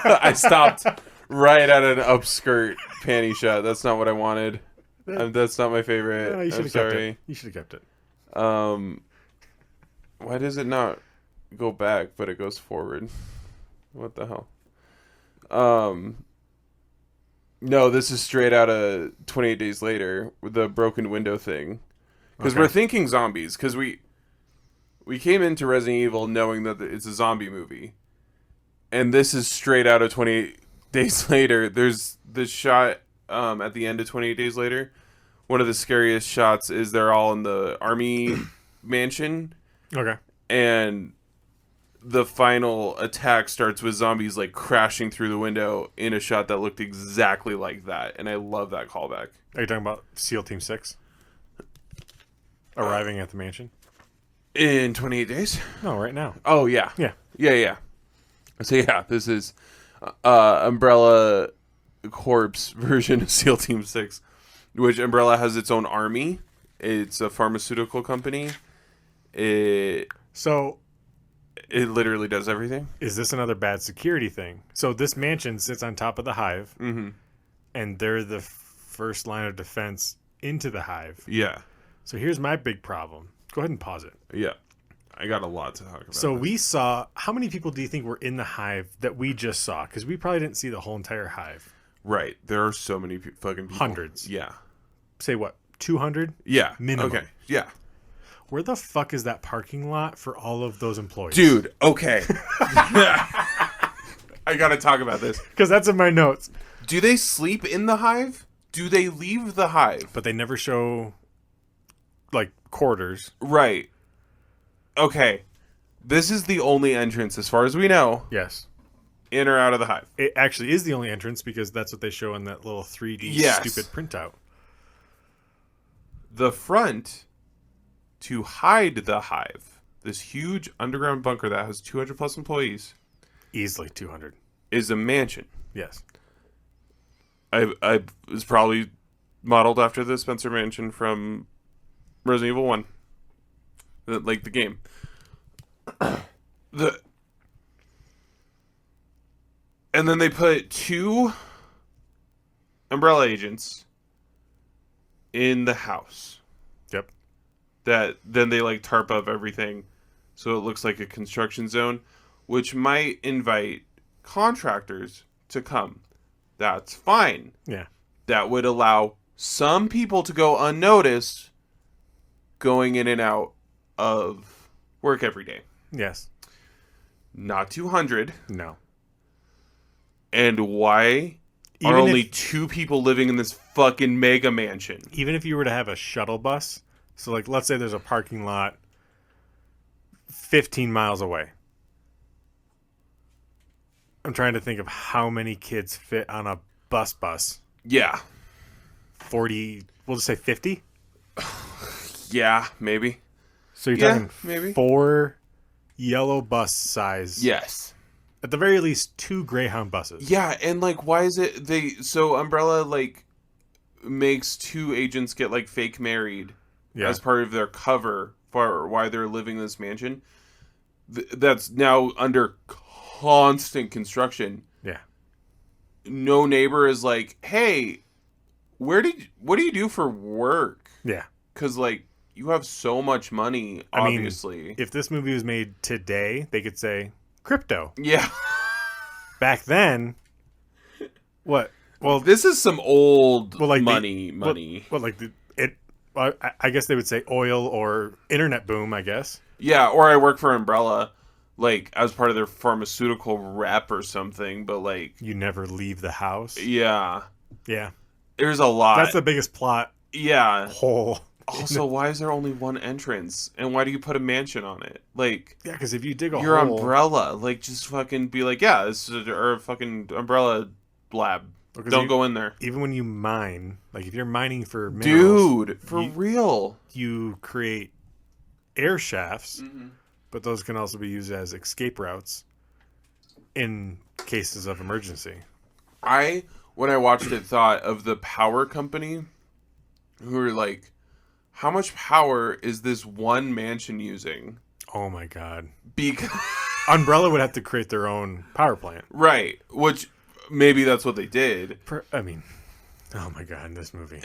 I stopped right at an upskirt panty shot. That's not what I wanted. That's not my favorite. You should I'm have kept sorry. it. You should have kept it. Why does it not go back, but it goes forward? What the hell? No, this is straight out of 28 Days Later with the broken window thing. Because we're thinking zombies. Because we came into Resident Evil knowing that it's a zombie movie. And this is straight out of 28 Days Later. There's this shot at the end of 28 Days Later. One of the scariest shots is they're all in the army mansion. Okay. And the final attack starts with zombies like crashing through the window in a shot that looked exactly like that. And I love that callback. Are you talking about SEAL Team 6? Arriving at the mansion? In 28 days? No, right now. Oh, yeah. Yeah. Yeah. So, yeah, this is Umbrella Corp's version of SEAL Team 6, which Umbrella has its own army. It's a pharmaceutical company. So, it literally does everything. is this another bad security thing? So, this mansion sits on top of the hive, and they're the first line of defense into the hive. Yeah. So, here's my big problem. Go ahead and pause it. Yeah. I got a lot to talk about. So we saw, how many people do you think were in the hive that we just saw? Because we probably didn't see the whole entire hive. Right. There are so many fucking people. Hundreds. Yeah. Say what, 200? Yeah. Minimum. Okay. Yeah. Where the fuck is that parking lot for all of those employees? Dude, okay. I got to talk about this. Because that's in my notes. Do they sleep in the hive? Do they leave the hive? But they never show, like, quarters. Right. Okay. This is the only entrance, as far as we know, Yes. in or out of the hive. It actually is the only entrance because that's what they show in that little 3D Yes. stupid printout. The front, to hide the hive, this huge underground bunker that has 200 plus employees, Easily 200. is a mansion. Yes. I was probably modeled after the Spencer Mansion from Resident Evil 1. Like the game. And then they put 2 Umbrella agents in the house. Yep. That then they like tarp up everything so it looks like a construction zone, which might invite contractors to come. That's fine. Yeah. That would allow some people to go unnoticed going in and out of work every day. Yes. Not 200. No. And why are only 2 people living in this fucking mega mansion? Even if you were to have a shuttle bus, so like let's say there's a parking lot 15 miles away. I'm trying to think of how many kids fit on a bus. Yeah. 40, we'll just say 50. Yeah, maybe. So you're Yeah, talking maybe. 4 yellow bus size. Yes. At the very least 2 Greyhound buses. Yeah, and like why is it so Umbrella like makes 2 agents get like fake married as part of their cover for why they're living in this mansion. That's now under constant construction. Yeah. No neighbor is like, "Hey, what do you do for work?" Yeah. Cuz like you have so much money, obviously. I mean, if this movie was made today, they could say crypto. Yeah. Back then, what? Well, this is some old like money. Well, like I guess they would say oil or internet boom, I guess. Yeah, or I work for Umbrella, like as part of their pharmaceutical rep or something. But like, you never leave the house. Yeah. There's a lot. That's the biggest plot. Yeah. Hole. Also, why is there only one entrance, and why do you put a mansion on it? Like, yeah, because if you dig a your hole, Umbrella, like, just fucking be like, yeah, this is a fucking Umbrella lab. Don't go in there. Even when you mine, like if you're mining for minerals, dude, for real, you create air shafts, but those can also be used as escape routes in cases of emergency. When I watched it, thought of the power company who are like, how much power is this one mansion using? Oh my god. Because Umbrella would have to create their own power plant. Right. Which maybe that's what they did. I mean, oh my god, in this movie.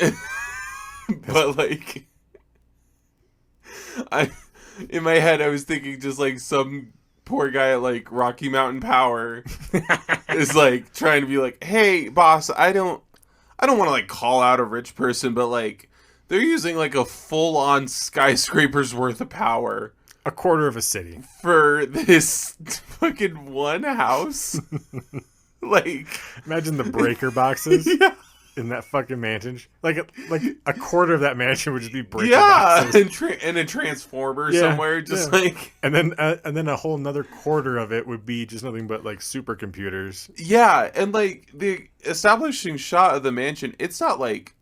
But like, in my head, I was thinking just like some poor guy at like Rocky Mountain Power is like trying to be like, hey boss, I don't want to like call out a rich person, but like they're using like a full on skyscraper's worth of power. A quarter of a city. For this fucking one house. Like, imagine the breaker boxes. Yeah. In that fucking mansion, like a quarter of that mansion would just be breaker boxes. And a transformer somewhere, just like, and then a whole another quarter of it would be just nothing but like supercomputers. Yeah, and like the establishing shot of the mansion, it's not like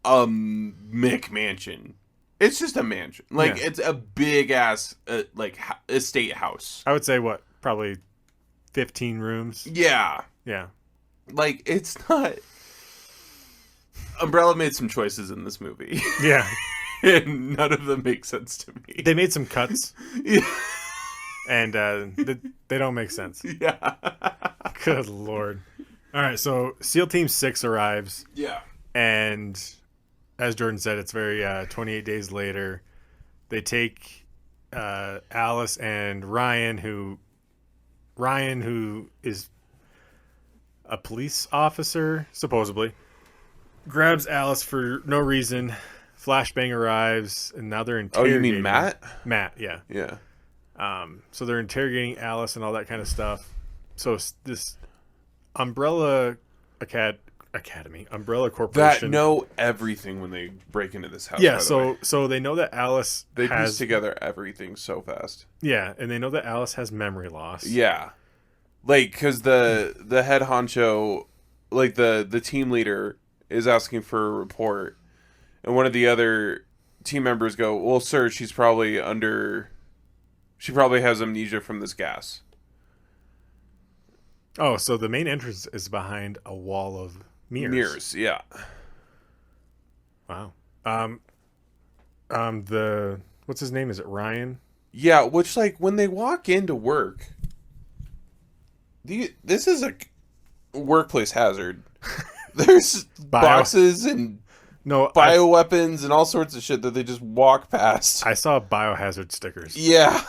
a McMansion. It's just a mansion, like it's a big ass like estate house. I would say probably 15 rooms. Yeah, like it's not. Umbrella made some choices in this movie. Yeah. And none of them make sense to me. They made some cuts. Yeah. And they don't make sense. Yeah. Good Lord. All right, so SEAL Team 6 arrives. Yeah. And as Jordan said, it's very 28 days later. They take Alice and Ryan, who is a police officer, supposedly. Grabs Alice for no reason. Flashbang arrives, and now they're interrogating. Oh, you mean Matt? Matt, yeah. Yeah. So they're interrogating Alice and all that kind of stuff. So this Umbrella Academy, Umbrella Corporation. That know everything when they break into this house. Yeah, so they know that Alice they piece together everything so fast. Yeah, and they know that Alice has memory loss. Yeah. Like, because the head honcho, like the team leader, is asking for a report, and one of the other team members go, well, sir, she probably has amnesia from this gas. Oh, so the main entrance is behind a wall of mirrors. Yeah. Wow. What's his name? Is it Ryan? Yeah, which, like, when they walk into work, this is a workplace hazard. There's boxes and bioweapons and all sorts of shit that they just walk past. I saw biohazard stickers. Yeah.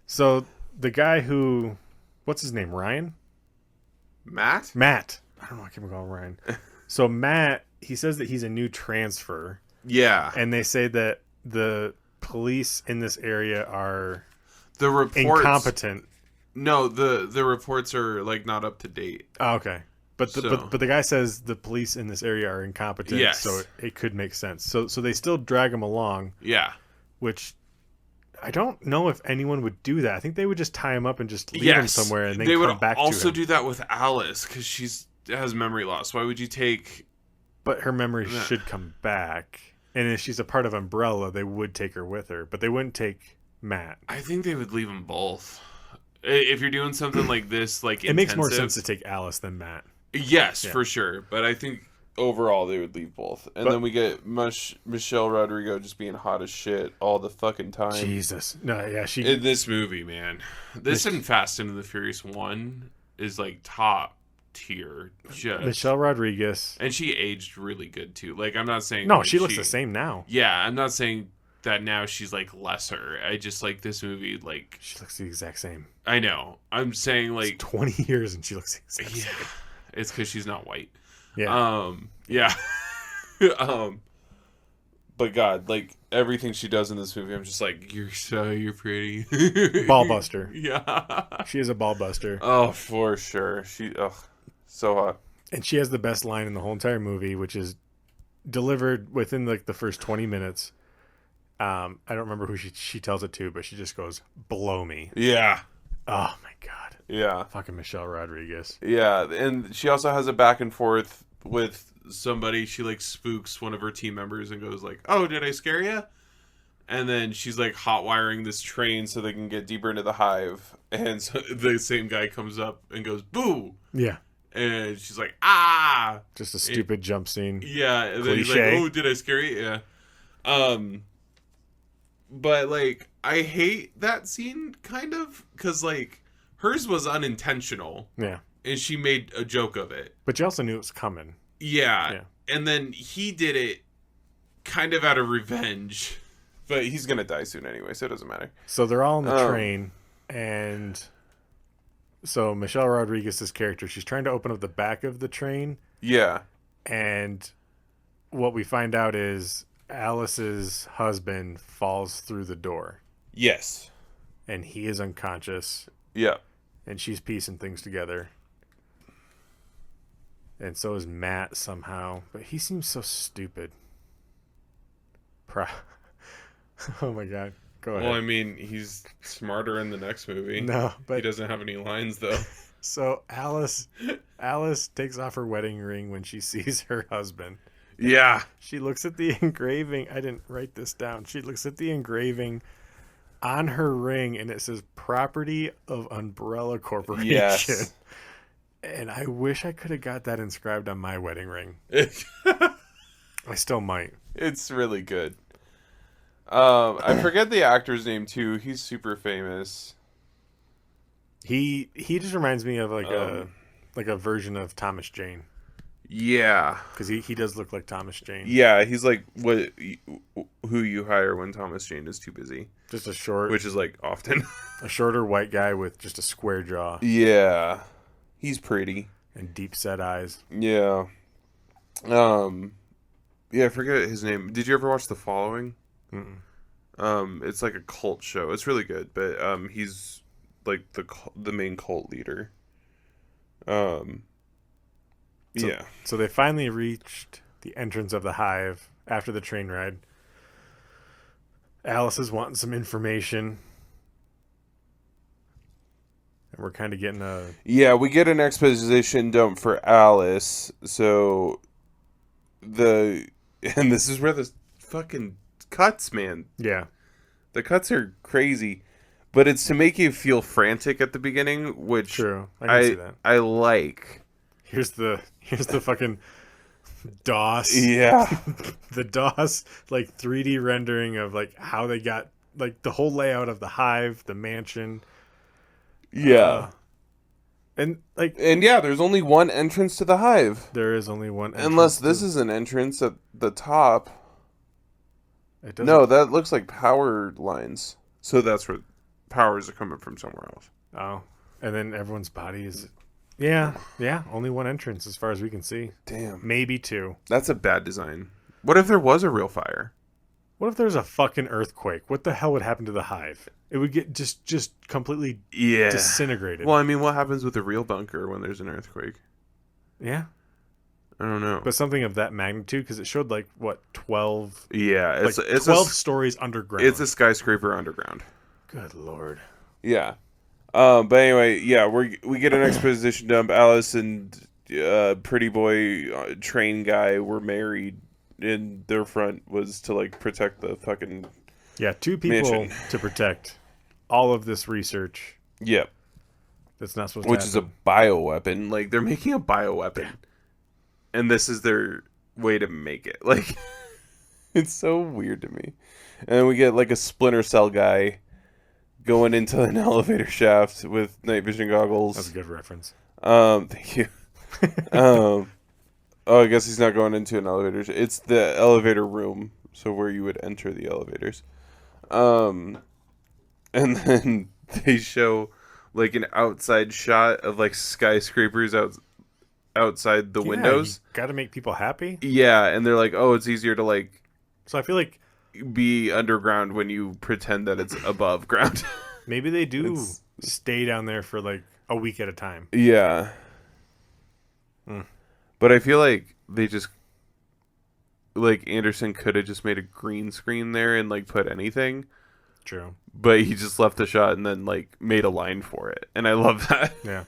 So the guy who, what's his name? Ryan? Matt? I don't know. I can't call him Ryan. So Matt, he says that he's a new transfer. Yeah. And they say that the police in this area are reports, incompetent. No, the reports are like not up to date. Oh, okay. But the guy says the police in this area are incompetent, yes. So it could make sense. So they still drag him along. Yeah. Which I don't know if anyone would do that. I think they would just tie him up and just leave him somewhere and then they come would back to him. also do that with Alice because she has memory loss. Why would you take... But her memory should come back. And if she's a part of Umbrella, they would take her with her. But they wouldn't take Matt. I think they would leave them both. If you're doing something like this, like it makes more sense to take Alice than Matt. Yes, for sure. But I think overall they would leave both. And then we get Michelle Rodrigo just being hot as shit all the fucking time. Jesus. No, yeah, in this movie, man. This and Fast and the Furious 1 is like top tier. Michelle Rodriguez. And she aged really good too. Like, I'm not saying... No, she looks the same now. Yeah, I'm not saying that now she's like lesser. I just like this movie, like... She looks the exact same. I know. I'm saying like... It's 20 years and she looks the exact same. It's because she's not white. Yeah. Yeah. But God, like everything she does in this movie, I'm just like, you're pretty. Ball buster. Yeah. She is a ball buster. Oh, for sure. So hot. And she has the best line in the whole entire movie, which is delivered within like the first 20 minutes. I don't remember who she tells it to, but she just goes, "Blow me." Yeah. Oh my God. Yeah. Fucking Michelle Rodriguez. Yeah, and she also has a back and forth with somebody. She like spooks one of her team members and goes like, "Oh, did I scare you?" And then she's like hot wiring this train so they can get deeper into the hive. And so the same guy comes up and goes, "Boo!" Yeah. And she's like, "Ah!" Just a stupid jump scene. Yeah. And then he's like, "Oh, did I scare you?" Yeah. But like, I hate that scene kind of because like hers was unintentional. Yeah. and she made a joke of it. But you also knew it was coming. Yeah. Yeah. And then he did it kind of out of revenge. But he's going to die soon anyway, so it doesn't matter. So they're all on the train, and so Michelle Rodriguez's character, she's trying to open up the back of the train. Yeah. And what we find out is Alice's husband falls through the door. Yes. And he is unconscious. Yeah. And she's piecing things together. And so is Matt somehow. But he seems so stupid. Oh my God. Go ahead. Well, I mean, he's smarter in the next movie. No, but he doesn't have any lines, though. So Alice takes off her wedding ring when she sees her husband. Yeah. She looks at the engraving. I didn't write this down. She looks at the engraving on her ring, and it says "Property of Umbrella Corporation." Yes. And I wish I could have got that inscribed on my wedding ring. I still might. It's really good. I forget the actor's name too. He's super famous. He just reminds me of like a version of Thomas Jane. Yeah, because he does look like Thomas Jane. Yeah, he's like who you hire when Thomas Jane is too busy. Just a short, which is like often a shorter white guy with just a square jaw. Yeah, he's pretty and deep set eyes. Yeah. Yeah, I forget his name. Did you ever watch The Following? Mm-mm. It's like a cult show. It's really good, but he's like the main cult leader. Yeah. So they finally reached the entrance of the hive after the train ride. Alice is wanting some information. And we're kind of getting a... Yeah, we get an exposition dump for Alice. So and this is where the fucking cuts, man. Yeah. The cuts are crazy. But it's to make you feel frantic at the beginning, which True. I can see that. I like. Here's the fucking DOS. Yeah. The DOS like 3D rendering of like how they got like the whole layout of the hive, the mansion. Yeah. And yeah, there's only one entrance to the hive. There is only one entrance. Unless this is an entrance at the top. No, that looks like power lines. So that's where powers are coming from somewhere else. Oh. And then everyone's body is... Yeah, only one entrance as far as we can see. Damn. Maybe two. That's a bad design. What if there was a real fire? What if there's a fucking earthquake? What the hell would happen to the hive? It would get just completely disintegrated. Well, I mean, what happens with a real bunker when there's an earthquake? Yeah. I don't know. But something of that magnitude, because it showed like, what, 12... Yeah, it's 12 stories underground. It's a skyscraper underground. Good Lord. Yeah. But anyway, yeah, we get an exposition dump. Alice and pretty boy train guy were married, and their front was to like protect the fucking two people mansion. To protect all of this research. Yep. That's not supposed Which to is a bioweapon. Like they're making a bioweapon, and this is their way to make it. Like it's so weird to me. And then we get like a Splinter Cell guy going into an elevator shaft with night vision goggles. That's a good reference. Thank you. Oh, I guess he's not going into an elevator. It's the elevator room, so where you would enter the elevators. And then they show like an outside shot of like skyscrapers outside the windows. Got to make people happy. Yeah, and they're like, oh, it's easier to like. So I feel like be underground when you pretend that it's above ground. Maybe they do stay down there for like a week at a time. Yeah. But I feel like they just like Anderson could have just made a green screen there and like put anything. True. But he just left the shot and then like made a line for it. And I love that. Yeah.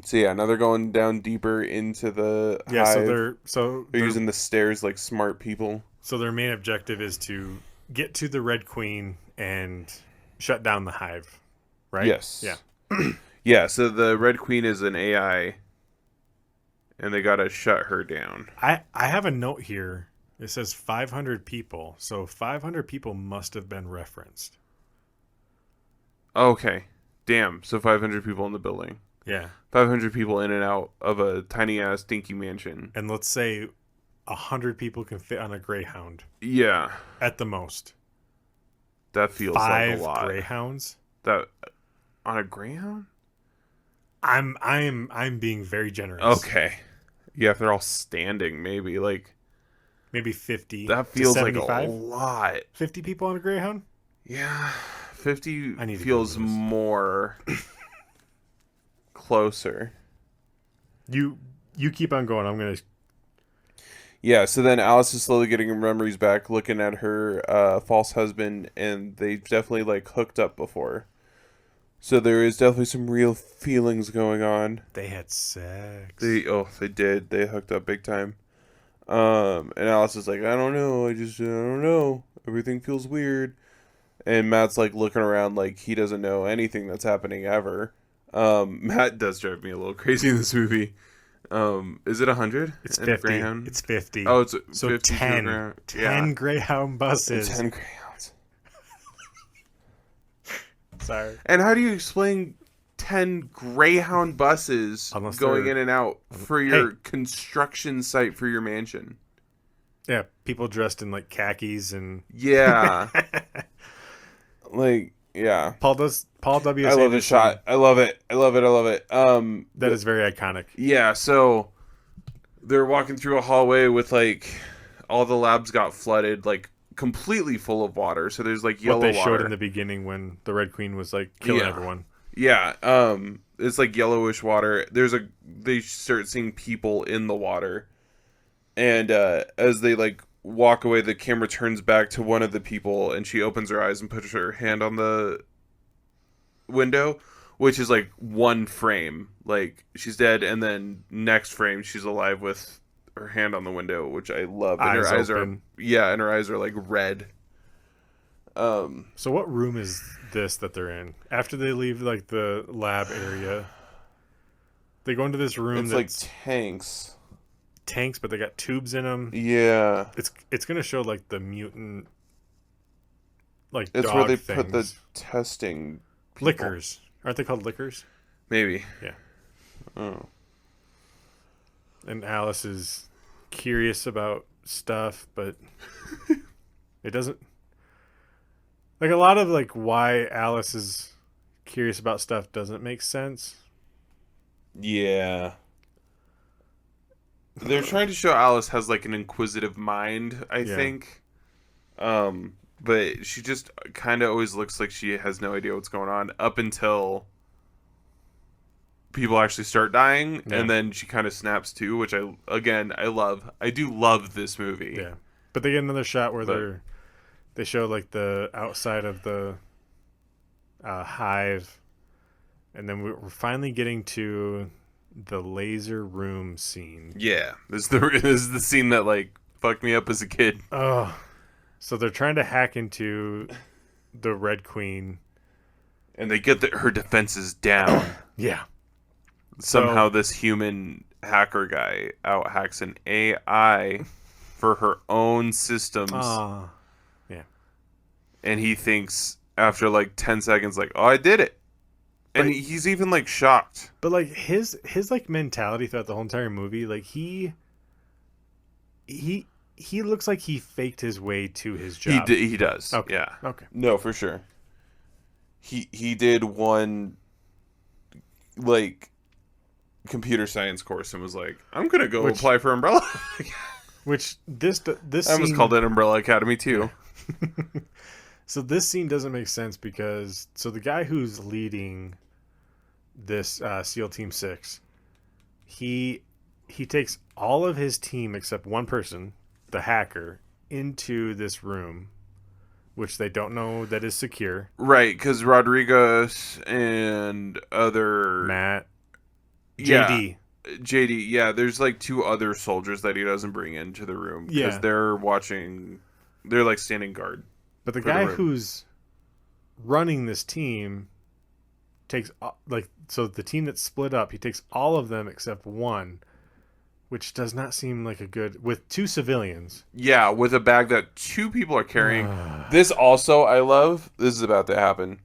So yeah, now they're going down deeper into the hive. So they're using the stairs like smart people. So their main objective is to get to the Red Queen and shut down the hive, right? Yes. Yeah. Yeah, so the Red Queen is an AI, and they gotta shut her down. I have a note here. It says 500 people, so 500 people must have been referenced. Okay. Damn. So 500 people in the building. Yeah. 500 people in and out of a tiny ass dinky mansion. And let's say 100 people can fit on a Greyhound Yeah. at the most. That feels like a lot. 5 Greyhounds? That on a Greyhound? I'm being very generous. Okay. Yeah, if they're all standing, maybe Maybe 50. that feels to like 75? a lot. 50 people on a Greyhound? Yeah, 50 I need to feels Google this. more closer. You keep on going. I'm gonna. Yeah, so then Alice is slowly getting her memories back, looking at her false husband, and they definitely hooked up before. So there is definitely some real feelings going on. They had sex. They did. They hooked up big time. And Alice is like, I don't know. I don't know. Everything feels weird. And Matt's looking around like he doesn't know anything that's happening ever. Matt does drive me a little crazy in this movie. Is it 100? It's in 50. Greyhound? It's 50. Oh, it's so 50 10. Greyhound. 10 Greyhound buses. 10 Greyhounds. Sorry. And how do you explain 10 Greyhound buses Unless going they're- in and out for your construction site for your mansion? Yeah, people dressed in khakis and Yeah. Yeah. Paul W. I love this shot. I love it. That is very iconic. Yeah, so they're walking through a hallway with all the labs got flooded, completely full of water. So there's yellow What they water. showed in the beginning when the Red Queen was killing everyone. Yeah, it's yellowish water. They start seeing people in the water, and as they walk away, the camera turns back to one of the people, and she opens her eyes and puts her hand on the window, which is one frame, she's dead, and then next frame she's alive with her hand on the window, which I love. And her eyes open. and her eyes are red. So what room is this that they're in? After they leave the lab area, they go into this room It's that's tanks, but they got tubes in them. Yeah, It's gonna show the mutant it's dog where they things. put the testing people. Liquors. Aren't they called liquors? Maybe. Yeah. Oh. And Alice is curious about stuff, but it doesn't. A lot of why Alice is curious about stuff doesn't make sense. Yeah. They're trying to show Alice has an inquisitive mind, I think. But she just kind of always looks like she has no idea what's going on up until people actually start dying, and then she kind of snaps too, which I love. I do love this movie. Yeah. But they get another shot where they show the outside of the hive, and then we're finally getting to the laser room scene. Yeah, this is the scene that fucked me up as a kid. Oh, so they're trying to hack into the Red Queen, and they get her defenses down. Yeah. Somehow this human hacker guy out hacks an AI for her own systems. Yeah. And he thinks after 10 seconds oh, I did it. And he's even shocked. But his mentality throughout the whole entire movie, he looks like he faked his way to his job. He does. Okay. Yeah. Okay. No, for sure. He did one computer science course and was I'm gonna go apply for Umbrella. Which this I almost scene, called it Umbrella Academy too. So this scene doesn't make sense because the guy who's leading this SEAL Team 6, he takes all of his team except one person, the hacker, into this room, which they don't know that is secure. Right, because Rodriguez and other Matt, Yeah. JD. JD, yeah, there's 2 other soldiers that he doesn't bring into the room because they're watching. They're standing guard. But the guy who's running this team takes so the team that's split up, he takes all of them except one, which does not seem like a good, with 2 civilians. Yeah, with a bag that 2 people are carrying. This also I love. This is about to happen.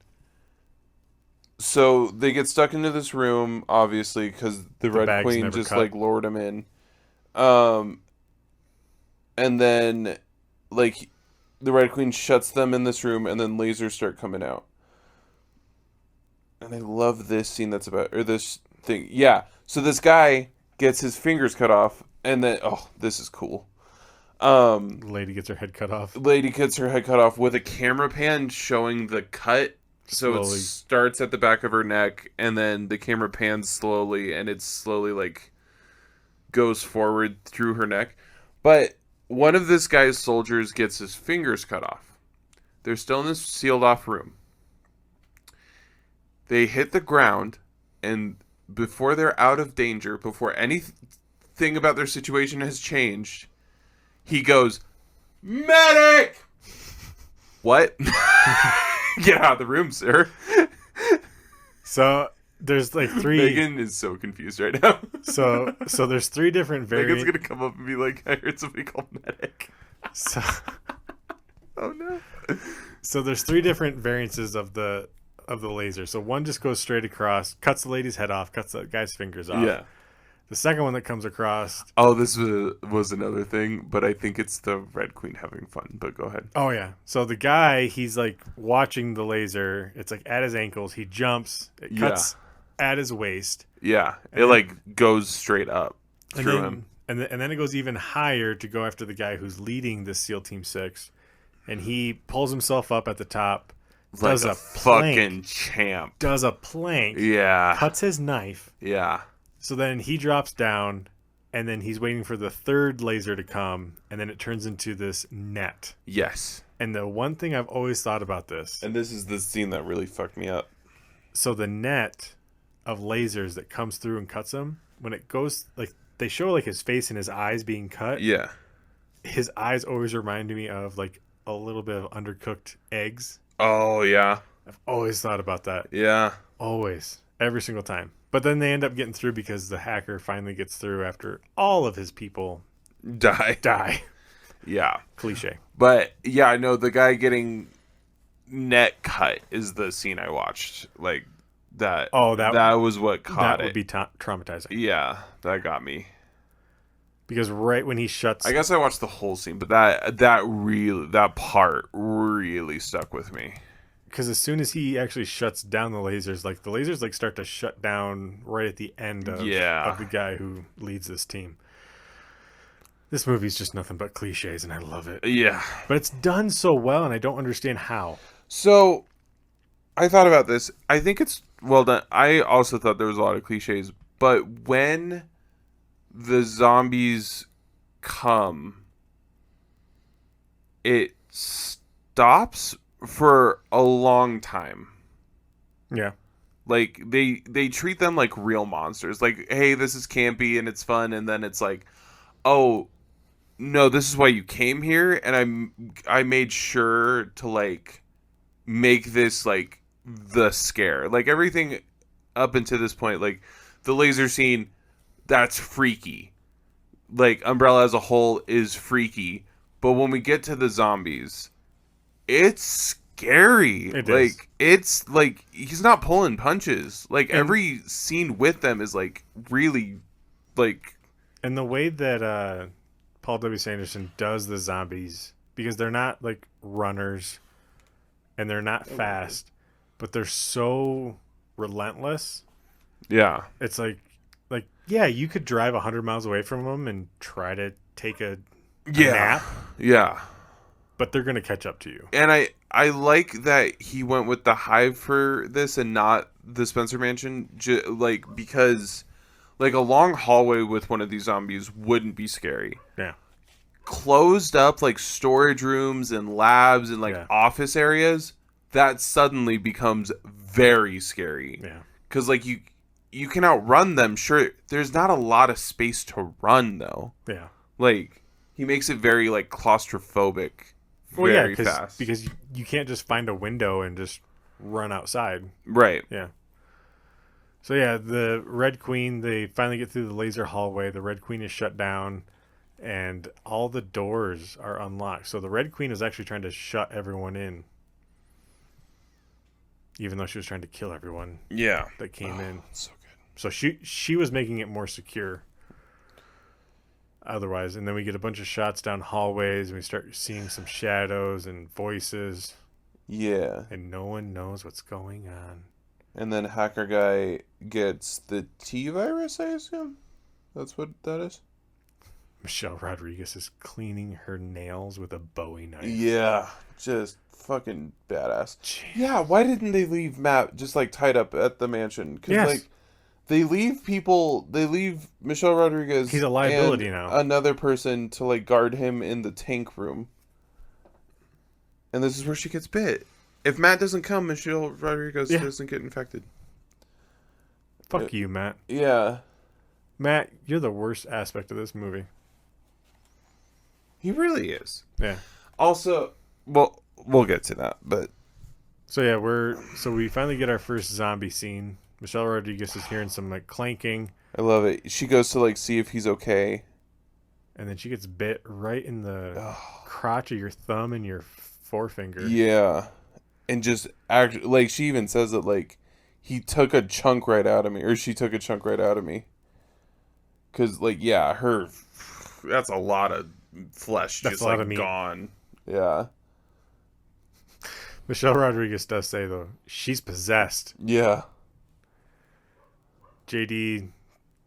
So they get stuck into this room, obviously, because the The Red bag's Queen never just cut. like lured him in. Um, and then like the Red Queen shuts them in this room, and then lasers start coming out. And I love this scene that's about or this thing. Yeah. So this guy gets his fingers cut off, and then this is cool. Um, The lady gets her head cut off lady gets her head cut off with a camera pan showing the cut. So it slowly. starts at the back of her neck, and then the camera pans slowly, and it slowly like goes forward through her neck. But one of this guy's soldiers gets his fingers cut off. They're still in this sealed off room. They hit the ground, and before they're out of danger, before anything about their situation has changed, he goes, "Medic!" What? Get out of the room, sir. So there's like three. Megan is so confused right now. So there's three different Megan's variants. gonna come up and be like, "I heard somebody called medic." So, Oh no. so there's three different variances of the laser. So one just goes straight across, cuts the lady's head off, cuts the guy's fingers off. Yeah. The second one that comes across. Oh, this was another thing, but I think it's the Red Queen having fun. But go ahead. Oh yeah. So the guy, he's like watching the laser. It's like at his ankles. He jumps. It cuts at his waist. Yeah, it then- like goes straight up And through then, him. and then it goes even higher to go after the guy who's leading this SEAL Team 6. And he pulls himself up at the top, Like does a a plank. fucking champ. does a plank, Yeah. cuts his knife. Yeah. So then he drops down, and then he's waiting for the third laser to come, and then it turns into this net. Yes. And the one thing I've always thought about this, And this is the scene that really fucked me up. so the net of lasers that comes through and cuts him, when it goes, like, they show like his face and his eyes being cut. Yeah. His eyes always remind me of like a little bit of undercooked eggs. Oh yeah. I've always thought about that. Yeah. Always. Every single time. But then they end up getting through because the hacker finally gets through after all of his people Die. die. Yeah. Cliche. But yeah, I know the guy getting net cut is the scene I watched. Like that. Oh, that was what caught that it. would be traumatizing. Yeah, that got me. Because right when he shuts, I guess I watched the whole scene, but that part really stuck with me. because as soon as he actually shuts down the lasers, like the lasers like start to shut down right at the end of the guy who leads this team. This movie's just nothing but cliches, and I love it. Yeah. But it's done so well, and I don't understand how. So, I thought about this. I think it's well done. I also thought there was a lot of cliches, but when the zombies come, it stops for a long time. Yeah. Like they treat them like real monsters. Like, hey, this is campy and it's fun, and then it's like, oh, no, this is why you came here, and I made sure to like make this like the scare. Like everything up until this point, like the laser scene, that's freaky. Like Umbrella as a whole is freaky, but when we get to the zombies, it's scary. It like is. it's like he's not pulling punches. Like every scene with them is like really like And the way that Paul W. Sanderson does the zombies, because they're not like runners and they're not fast, but they're so relentless. yeah. It's like yeah, you could drive 100 miles away from them and try to take a nap, Yeah. but they're going to catch up to you. And I like that he went with the Hive for this and not the Spencer Mansion, like because like a long hallway with one of these zombies wouldn't be scary. Yeah. Closed up like storage rooms and labs and like office areas, that suddenly becomes very scary. Yeah. Cuz like you can outrun them. Sure, there's not a lot of space to run though. Yeah. Like he makes it very like claustrophobic. Well, Very yeah, fast. because you can't just find a window and just run outside. Right. Yeah. So yeah, the Red Queen, they finally get through the laser hallway. The Red Queen is shut down, and all the doors are unlocked. So the Red Queen is actually trying to shut everyone in. even though she was trying to kill everyone Yeah. that came in. So good. So she was making it more secure. Otherwise, and then we get a bunch of shots down hallways, and we start seeing some shadows and voices, Yeah. and no one knows what's going on. And then hacker guy gets the T virus, I assume? That's what that is? Michelle Rodriguez is cleaning her nails with a Bowie knife. Yeah. Just fucking badass. Jeez. Yeah, why didn't they leave Matt just like tied up at the mansion? Because like they leave Michelle Rodriguez. He's a liability and now. Another person to like guard him in the tank room. And this is where she gets bit. If Matt doesn't come, Michelle Rodriguez doesn't get infected. Fuck you, Matt. Yeah. Matt, you're the worst aspect of this movie. He really is. Yeah. Also, well, we'll get to that, but So yeah, we finally get our first zombie scene. Michelle Rodriguez is hearing some like clanking, I love it. She goes to like see if he's okay. and then she gets bit right in the crotch of your thumb and your forefinger. Yeah. And just act like she even says that like he took a chunk right out of me, or she took a chunk right out of me. Cause like that's a lot of flesh That's just a lot like of meat. gone. Yeah. Michelle Rodriguez does say though she's possessed. Yeah. JD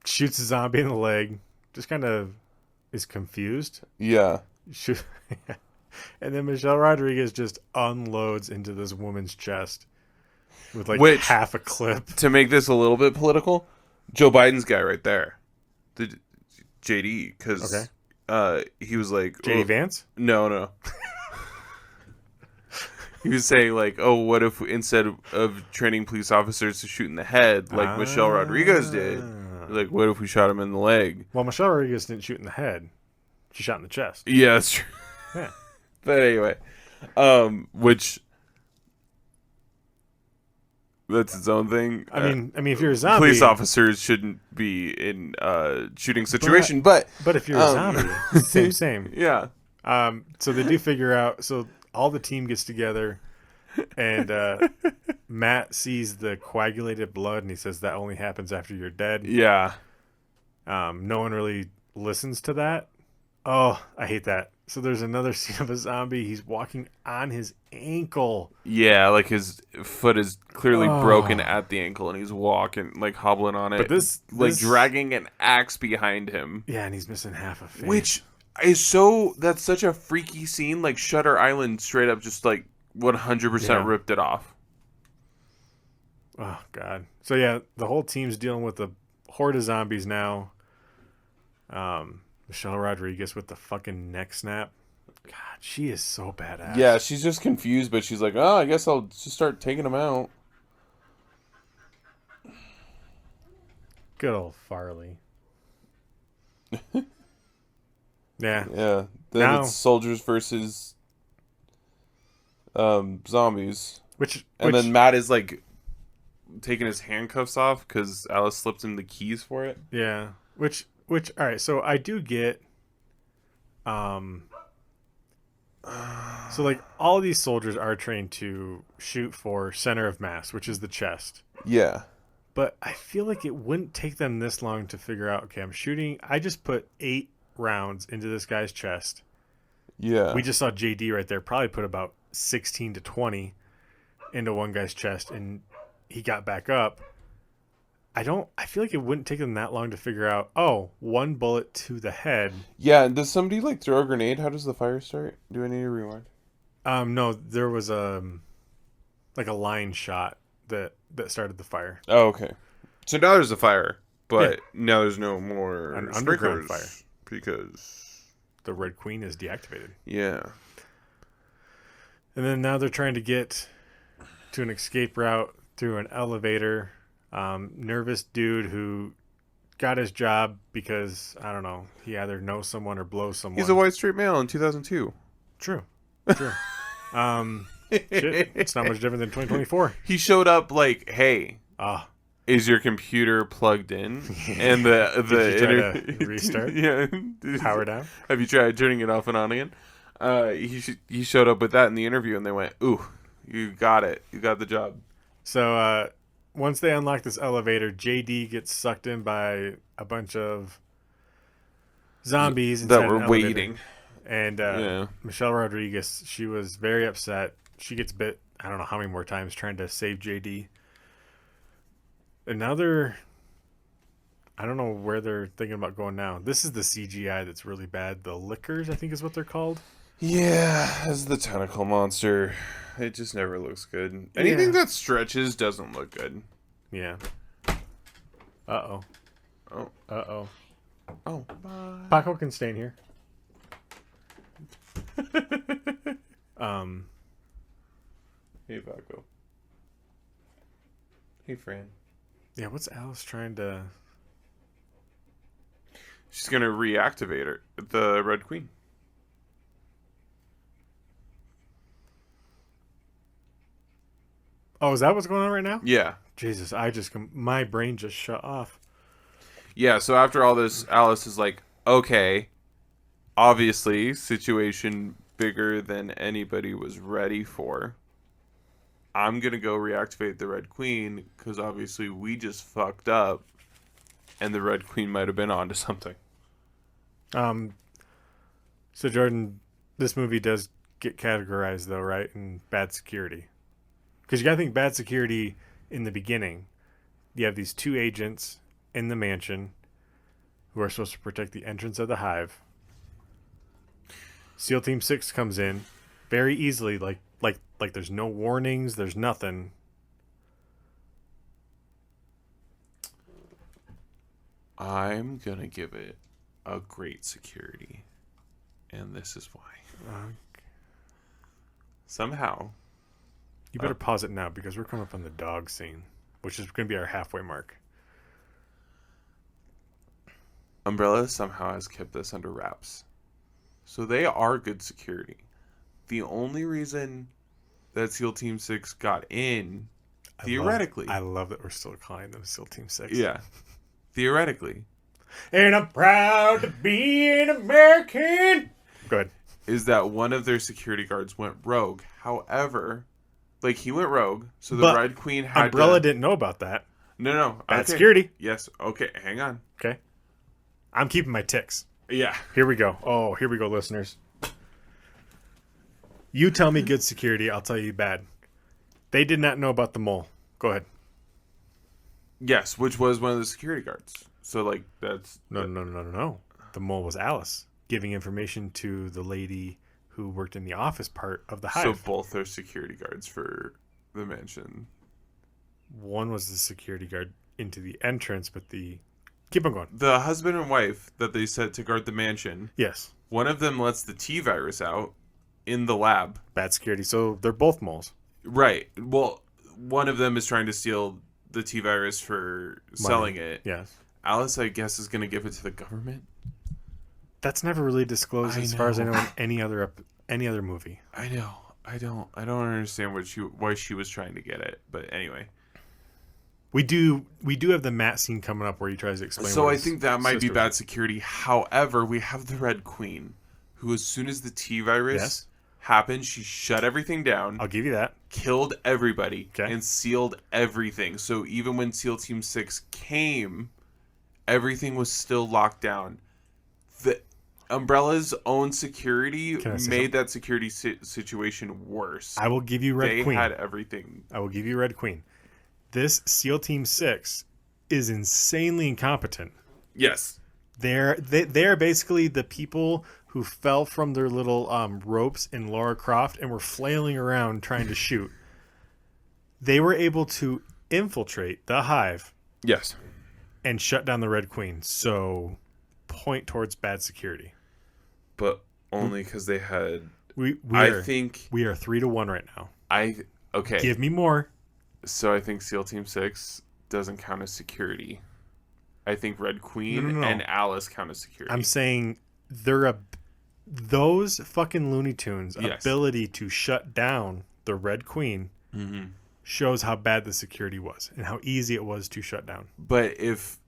shoots a zombie in the leg, just kind of is confused. Yeah. And then Michelle Rodriguez just unloads into this woman's chest with like Which, half a clip. To make this a little bit political, Joe Biden's guy right there, the JD, because he was like JD Vance? No. He was saying like, oh, what if instead of training police officers to shoot in the head like Michelle Rodriguez did, like what if we shot him in the leg? Well, Michelle Rodriguez didn't shoot in the head; she shot in the chest. Yeah, that's true. Yeah. But anyway, which that's its own thing. I mean, if you're a zombie, police officers shouldn't be in shooting situation, but if you're a zombie, same. Yeah. So they do figure out. So all the team gets together, and Matt sees the coagulated blood, and he says that only happens after you're dead. Yeah. No one really listens to that. Oh, I hate that. So there's another scene of a zombie. He's walking on his ankle. Yeah, like his foot is clearly broken at the ankle, and he's walking, like hobbling on it. But this dragging an axe behind him. Yeah, and he's missing half a face. Which is that's such a freaky scene. Like Shutter Island straight up just like 100% ripped it off. Oh, God. So yeah, the whole team's dealing with the horde of zombies now. Michelle Rodriguez with the fucking neck snap. God, she is so badass. Yeah, she's just confused, but she's like, oh, I guess I'll just start taking them out. Good old Farley. Yeah. Yeah. Then Now, it's soldiers versus zombies. And then Matt is like taking his handcuffs off because Alice slipped him the keys for it. Yeah. Which all right, so I do get so like all of these soldiers are trained to shoot for center of mass, which is the chest. Yeah. But I feel like it wouldn't take them this long to figure out, okay, I just put 8 rounds into this guy's chest. Yeah. We just saw JD right there probably put about 16 to 20 into one guy's chest, and he got back up. I feel like it wouldn't take them that long to figure out, one bullet to the head. Yeah, does somebody like throw a grenade? How does the fire start? Do I need to rewind? No, there was like a line shot that started the fire. Oh, okay. So now there's a fire, but now there's no more An underground fire. Because The Red Queen is deactivated. Yeah. And then now they're trying to get to an escape route through an elevator. Nervous dude who got his job because, I don't know, he either knows someone or blows someone. He's a white straight male in 2002. True. Shit, it's not much different than 2024. He showed up like, hey, Ah, is your computer plugged in? And did you try to restart? Yeah. Power down. Have you tried turning it off and on again? He showed up with that in the interview, and they went, ooh, you got it. You got the job. So once they unlock this elevator, JD gets sucked in by a bunch of zombies That inside were an elevator. waiting. And Yeah. Michelle Rodriguez, she was very upset. She gets bit, I don't know how many more times, trying to save JD. And now I don't know where they're thinking about going now. This is the CGI that's really bad. The Lickers, I think is what they're called. Yeah, as the tentacle monster, it just never looks good. Anything Yeah. that stretches doesn't look good. Yeah. Uh-oh. Oh, Uh-oh. oh, bye. Paco can stay in here. um, Hey, Paco. Hey, Fran. yeah, what's Alice trying to... She's gonna reactivate her, the Red Queen. Oh, is that what's going on right now? Yeah. Jesus, my brain just shut off. Yeah, so after all this, Alice is like, okay, obviously, situation bigger than anybody was ready for. I'm going to go reactivate the Red Queen because obviously we just fucked up and the Red Queen might have been onto something. So Jordan, this movie does get categorized though, right? In bad security. Because you gotta think bad security in the beginning. You have these two agents in the mansion who are supposed to protect the entrance of the hive. SEAL Team 6 comes in very easily, like there's no warnings, there's nothing. I'm going to give it a great security. And this is why. Somehow, You better pause it now because we're coming up on the dog scene, which is going to be our halfway mark. Umbrella somehow has kept this under wraps. So they are good security. The only reason that SEAL Team 6 got in, theoretically. I love that we're still calling them SEAL Team 6. Yeah. Theoretically. And I'm proud to be an American. Go ahead. Is that one of their security guards went rogue. However, like he went rogue, so the But Red Queen had Umbrella to... didn't know about that. No. Bad Okay. security. Yes. Okay, hang on. Okay. I'm keeping my ticks. Yeah. Here we go. Oh, here we go, listeners. You tell me good security, I'll tell you bad. They did not know about the mole. Go ahead. Yes, which was one of the security guards. So, like, that's... No. The mole was Alice giving information to the lady who worked in the office part of the hive. So both are security guards for the mansion. One was the security guard into the entrance, but keep on going. The husband and wife that they set to guard the mansion, Yes. one of them lets the T virus out in the lab. Bad security. So they're both moles. Right. Well, one of them is trying to steal the T virus for selling it. Yes. Alice, I guess, is going to give it to the government. That's never really disclosed I as far as I know. know in any other movie. I know. I don't understand why she was trying to get it. But anyway. We do have the Matt scene coming up where he tries to explain. So what I his think that might be sister- bad security. However, we have the Red Queen, who as soon as the T virus Yes. happened, she shut everything down, I'll give you that. killed everybody, Okay. and sealed everything. So even when SEAL Team 6 came, everything was still locked down. The Umbrella's own security Can I say made that security situation worse. I will give you Red They Queen. had everything. I will give you Red Queen. This SEAL Team 6 is insanely incompetent. Yes. They're basically the people who fell from their little ropes in Lara Croft and were flailing around trying to shoot. They were able to infiltrate the hive Yes. and shut down the Red Queen. So, point towards bad security. But only because they had... We I are think... 3-1 right now. Okay. Give me more. So I think SEAL Team 6 doesn't count as security. I think Red Queen No. and Alice count as security. I'm saying those fucking Looney Tunes' Yes. ability to shut down the Red Queen shows how bad the security was and how easy it was to shut down. But if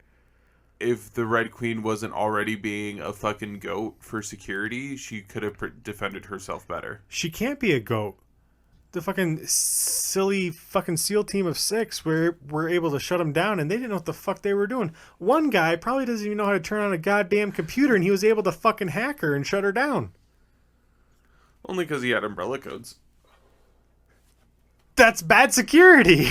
the Red Queen wasn't already being a fucking goat for security, she could have defended herself better. She can't be a goat. the fucking silly fucking SEAL team of 6 were able to shut them down, and they didn't know what the fuck they were doing. One guy probably doesn't even know how to turn on a goddamn computer, and he was able to fucking hack her and shut her down. Only because he had umbrella codes. That's bad security.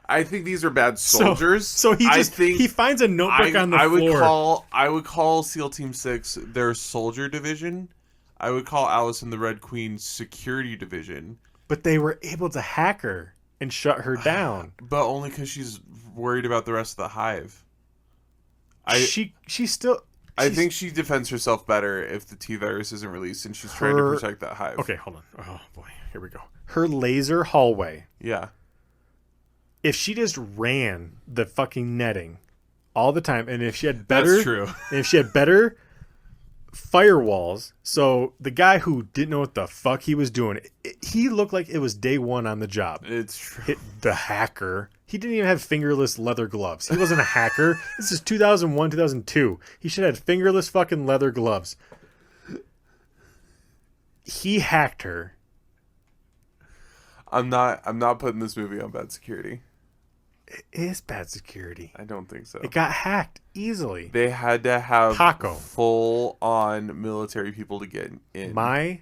I think these are bad soldiers. So he finds a notebook on the floor. I would call SEAL Team 6 their soldier division. I would call Alice and the Red Queen security division. But they were able to hack her and shut her down. But only because she's worried about the rest of the hive. I think she defends herself better if the T-virus isn't released and she's trying to protect that hive. Okay, hold on. Oh, boy. Here we go. Her laser hallway. Yeah. If she just ran the fucking netting all the time, and if she had better... That's true. And if she had better firewalls, so the guy who didn't know what the fuck he was doing, he looked like it was day one on the job. It's true. The hacker. He didn't even have fingerless leather gloves. He wasn't a hacker. This is 2001, 2002. He should have had fingerless fucking leather gloves. He hacked her. I'm not putting this movie on bad security. It is bad security. I don't think so. It got hacked easily. They had to have Paco. full-on military people to get in. My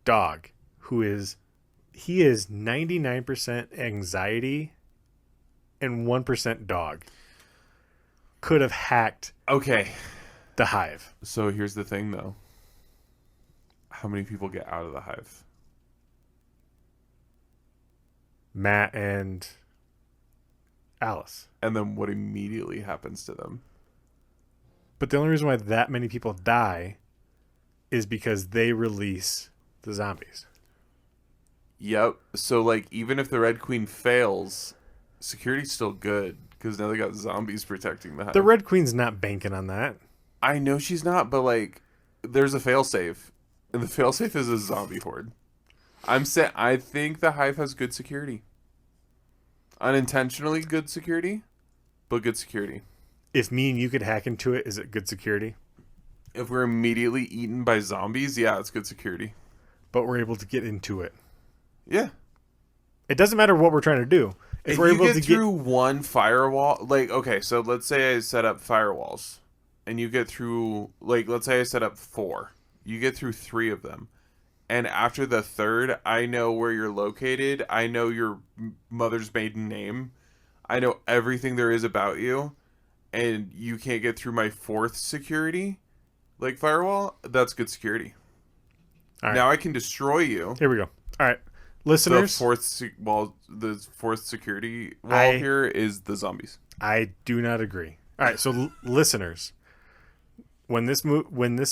dog, he is 99% anxiety and 1% dog, could have hacked the hive. So here's the thing, though. How many people get out of the hive? Matt and Alice. And then what immediately happens to them? But the only reason why that many people die is because they release the zombies. Yep. So, like, even if the Red Queen fails, security's still good because now they got zombies protecting the hive. The Red Queen's not banking on that. I know she's not, but, like, there's a failsafe. And the failsafe is a zombie horde. I think the hive has good security. Unintentionally good security, but good security. If me and you could hack into it, is it good security? If we're immediately eaten by zombies, yeah, it's good security. But we're able to get into it. Yeah. It doesn't matter what we're trying to do. If we're able to get through one firewall, like, okay, so let's say I set up firewalls, and you get through, like, let's say I set up 4. You get through 3 of them. And after the 3rd, I know where you're located. I know your mother's maiden name. I know everything there is about you. And you can't get through my 4th security, like firewall. That's good security. All right. Now I can destroy you. Here we go. All right. Listeners. The fourth security wall here is the zombies. I do not agree. All right. So listeners, when this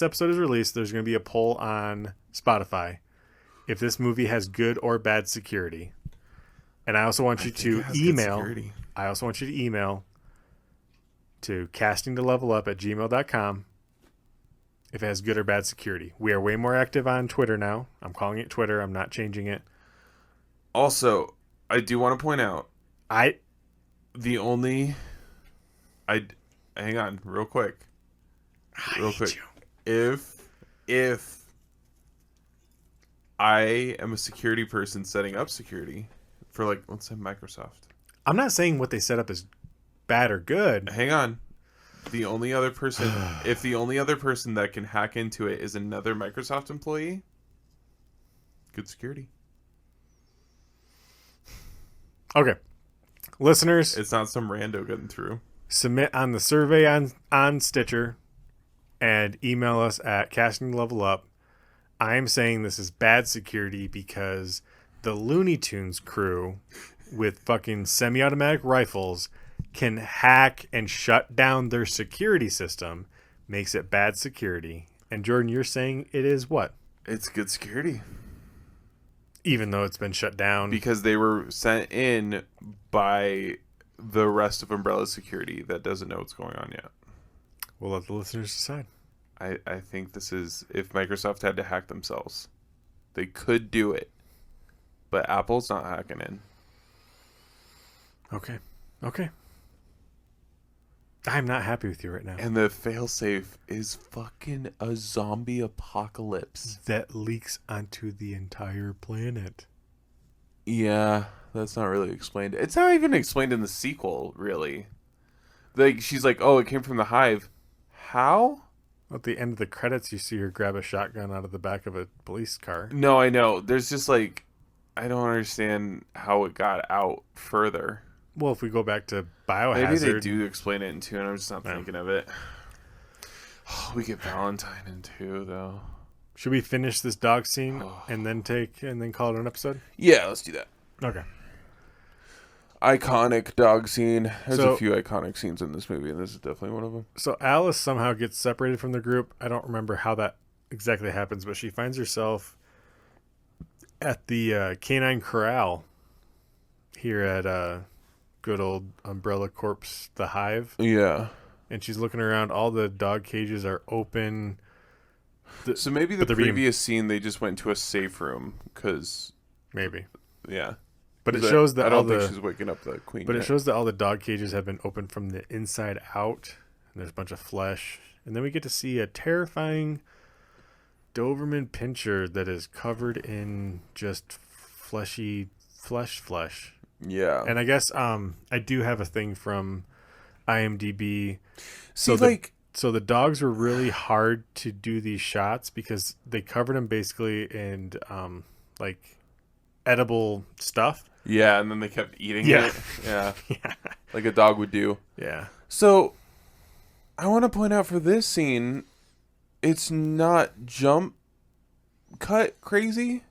episode is released, there's going to be a poll on Spotify if this movie has good or bad security. And I also want you to email. I also want you to email to castingtolevelup@gmail.com if it has good or bad security. We are way more active on Twitter now. I'm calling it Twitter. I'm not changing it. Also, I do want to point out hang on real quick. If I am a security person setting up security for, like, let's say Microsoft. I'm not saying what they set up is bad or good. Hang on. The only other person if the only other person that can hack into it is another Microsoft employee, good security. Okay. Listeners, it's not some rando getting through. Submit on the survey on Stitcher and email us at castingtolevelup. I am saying this is bad security because the Looney Tunes crew with fucking semi-automatic rifles can hack and shut down their security system, makes it bad security. And Jordan, you're saying it is what? It's good security. Even though it's been shut down. Because they were sent in by the rest of Umbrella Security that doesn't know what's going on yet. We'll let the listeners decide. I think this is, if Microsoft had to hack themselves, they could do it. But Apple's not hacking in. Okay. I'm not happy with you right now. And the failsafe is fucking a zombie apocalypse. That leaks onto the entire planet. Yeah, that's not really explained. It's not even explained in the sequel, really. Like, she's like, oh, it came from the hive. How? At the end of the credits, you see her grab a shotgun out of the back of a police car. No, I know. There's just like, I don't understand how it got out further. Well, if we go back to Biohazard, Maybe they do explain it in 2, and I'm just not thinking of it. We get Valentine in 2, though. Should we finish this dog scene and then call it an episode? Yeah, let's do that. Okay. Iconic dog scene. There's So- a few iconic scenes in this movie, and this is definitely one of them. So Alice somehow gets separated from the group. I don't remember how that exactly happens, but she finds herself at the canine corral here at good old Umbrella Corps, the Hive. Yeah. And she's looking around. All the dog cages are open. So maybe the but they're being- previous scene, they just went to a safe room, because, Maybe. yeah. But it shows that I don't all think the she's waking up the queen But it yet. shows that all the dog cages have been opened from the inside out, and there's a bunch of flesh. And then we get to see a terrifying Doberman Pinscher that is covered in just fleshy flesh. Yeah. And I guess I do have a thing from IMDb. See, So the dogs were really hard to do these shots because they covered them basically in like edible stuff. yeah, and then they kept eating Yeah. it. Yeah. Yeah. Like a dog would do. Yeah. So, I want to point out for this scene, it's not jump cut crazy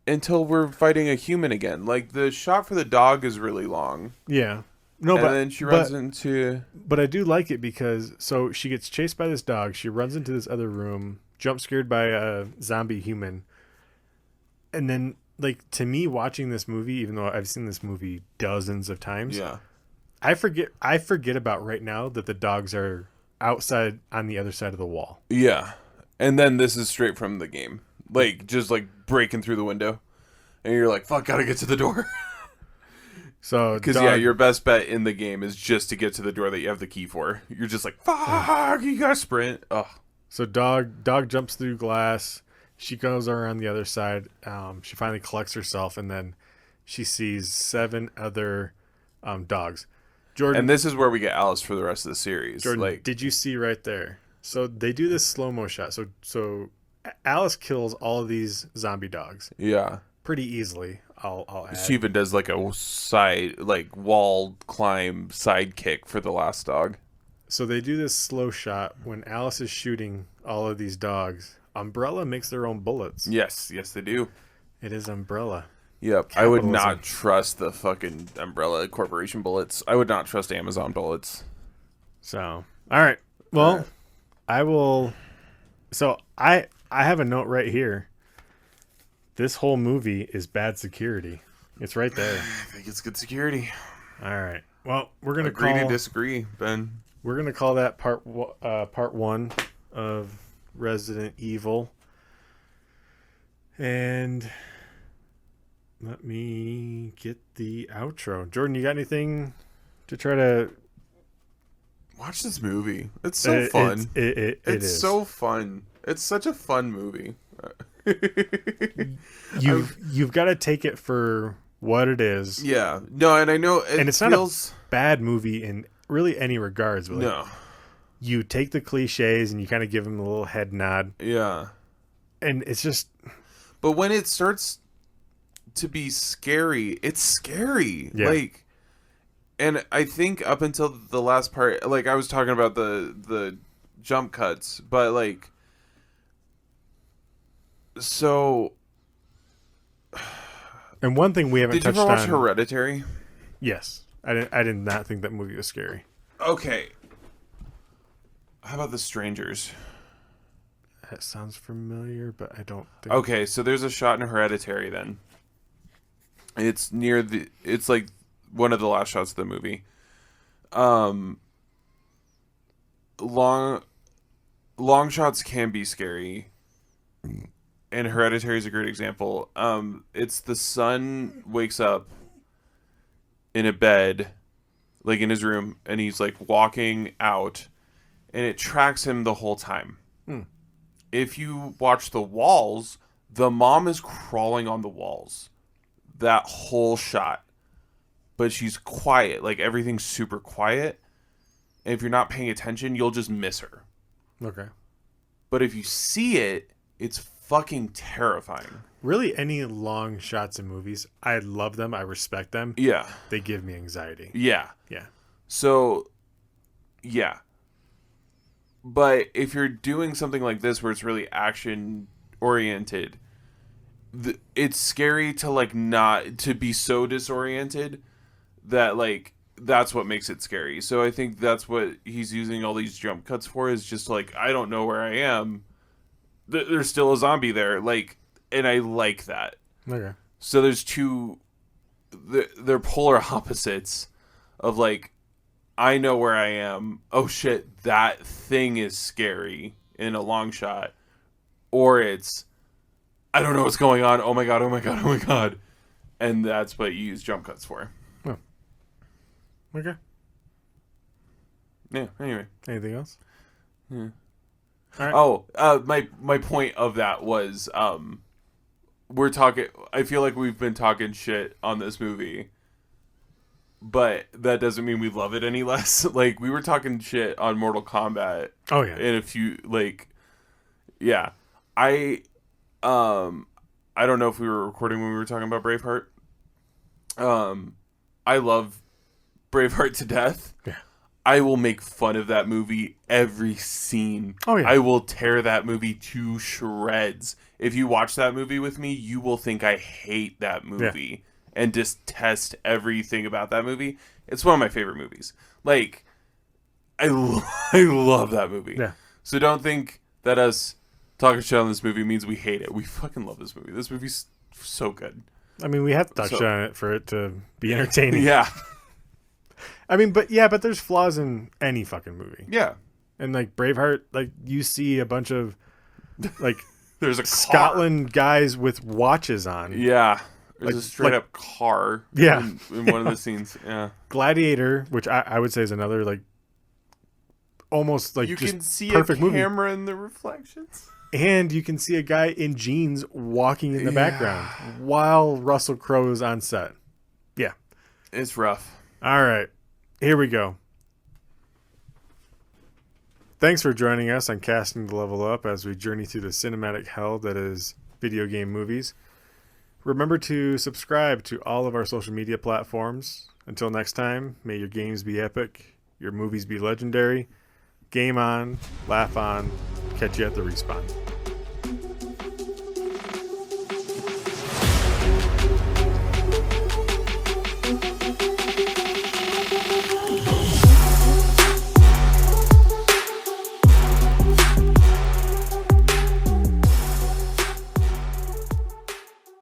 until we're fighting a human again. Like, the shot for the dog is really long. Yeah. No, And but then she runs into... But I do like it because so she gets chased by this dog. She runs into this other room, jump scared by a zombie human. And then, like, to me, watching this movie, even though I've seen this movie dozens of times, Yeah. I forget about right now that the dogs are outside on the other side of the wall. Yeah. And then this is straight from the game. Like, just, like, breaking through the window. And you're like, fuck, gotta get to the door. So Because, yeah, your best bet in the game is just to get to the door that you have the key for. You're just like, fuck, you gotta sprint. Ugh. So dog jumps through glass. She goes around the other side. She finally collects herself, and then she sees 7 other dogs. Jordan, And this is where we get Alice for the rest of the series. Jordan, Like, did you see right there? So they do this slow-mo shot. So Alice kills all of these zombie dogs yeah. pretty easily. I'll add. She even does like a side, like wall climb side kick for the last dog. So they do this slow shot when Alice is shooting all of these dogs. Umbrella makes their own bullets. Yes, they do. It is Umbrella. Yep. I would Capitalism. not trust the fucking Umbrella Corporation bullets. I would not trust Amazon bullets. So, all right. Well, I will. So I have a note right here. This whole movie is bad security. It's right there. I think it's good security. All right. Well, we're gonna Agree to call. disagree, Ben. We're gonna call that part 1 of Resident Evil. And let me get the outro. Jordan, you got anything to try to? Watch this movie. It's so fun. It It's is. so fun. It's such a fun movie. You've got to take it for what it is. Yeah. No, and I know And it's not a bad movie in really any regards. But like, No. you take the cliches and you kind of give them a little head nod, Yeah. and it's just But when it starts to be scary, it's scary. Yeah. Like, and I think up until the last part, like I was talking about the jump cuts, but like, so. And one thing we haven't Did you touched ever watch on. Hereditary? Yes, I did not think that movie was scary. Okay. How about The Strangers? That sounds familiar, but I don't think. Okay, so there's a shot in Hereditary then. It's near the it's like one of the last shots of the movie. Long shots can be scary. And Hereditary is a great example. It's the son wakes up in a bed, like in his room, and he's like walking out, and it tracks him the whole time. If you watch the walls, The mom is crawling on the walls. That whole shot. But she's quiet. Like, everything's super quiet. And if you're not paying attention, you'll just miss her. Okay. But if you see it, it's fucking terrifying. Really, any long shots in movies, I love them. I respect them. Yeah. They give me anxiety. Yeah. Yeah. So, yeah. But if you're doing something like this where it's really action oriented, it's scary to like not to be so disoriented that like that's what makes it scary. So I think that's what he's using all these jump cuts for, is just like, I don't know where I am. There's still a zombie there, like, and I like that. Okay. So there's two, they're polar opposites of like, I know where I am. Oh shit, that thing is scary in a long shot. Or it's, I don't know what's going on. Oh my god, oh my god, oh my god. And that's what you use jump cuts for. Oh. Okay. Yeah, anyway. Anything else? Yeah. All right. Oh, my point of that was, we're talking, I feel like we've been talking shit on this movie, but that doesn't mean we love it any less. Like, we were talking shit on Mortal Kombat. Oh, yeah. In a few, like, yeah. I don't know if we were recording when we were talking about Braveheart. I love Braveheart to death. Yeah. I will make fun of that movie every scene. Oh, yeah. I will tear that movie to shreds. If you watch that movie with me, you will think I hate that movie and detest everything about that movie. It's one of my favorite movies. Like, I love that movie. Yeah. So don't think that us talking shit on this movie means we hate it. We fucking love this movie. This movie's so good. I mean, we have touched on it for it to be entertaining. Yeah. I mean, but there's flaws in any fucking movie. Yeah. And like Braveheart, like you see a bunch of like There's a Scotland guys with watches on. car. Yeah. There's Like- a straight like- up car. Yeah. In one of the scenes. Yeah. Gladiator, which I would say is another like almost like You just can see perfect a movie. camera in the reflections. And you can see a guy in jeans walking in the Yeah. background while Russell Crowe is on set. Yeah. It's rough. All right. Here we go. Thanks for joining us on Casting to Level Up as we journey through the cinematic hell that is video game movies. Remember to subscribe to all of our social media platforms. Until next time, may your games be epic, your movies be legendary. Game on, laugh on, catch you at the respawn.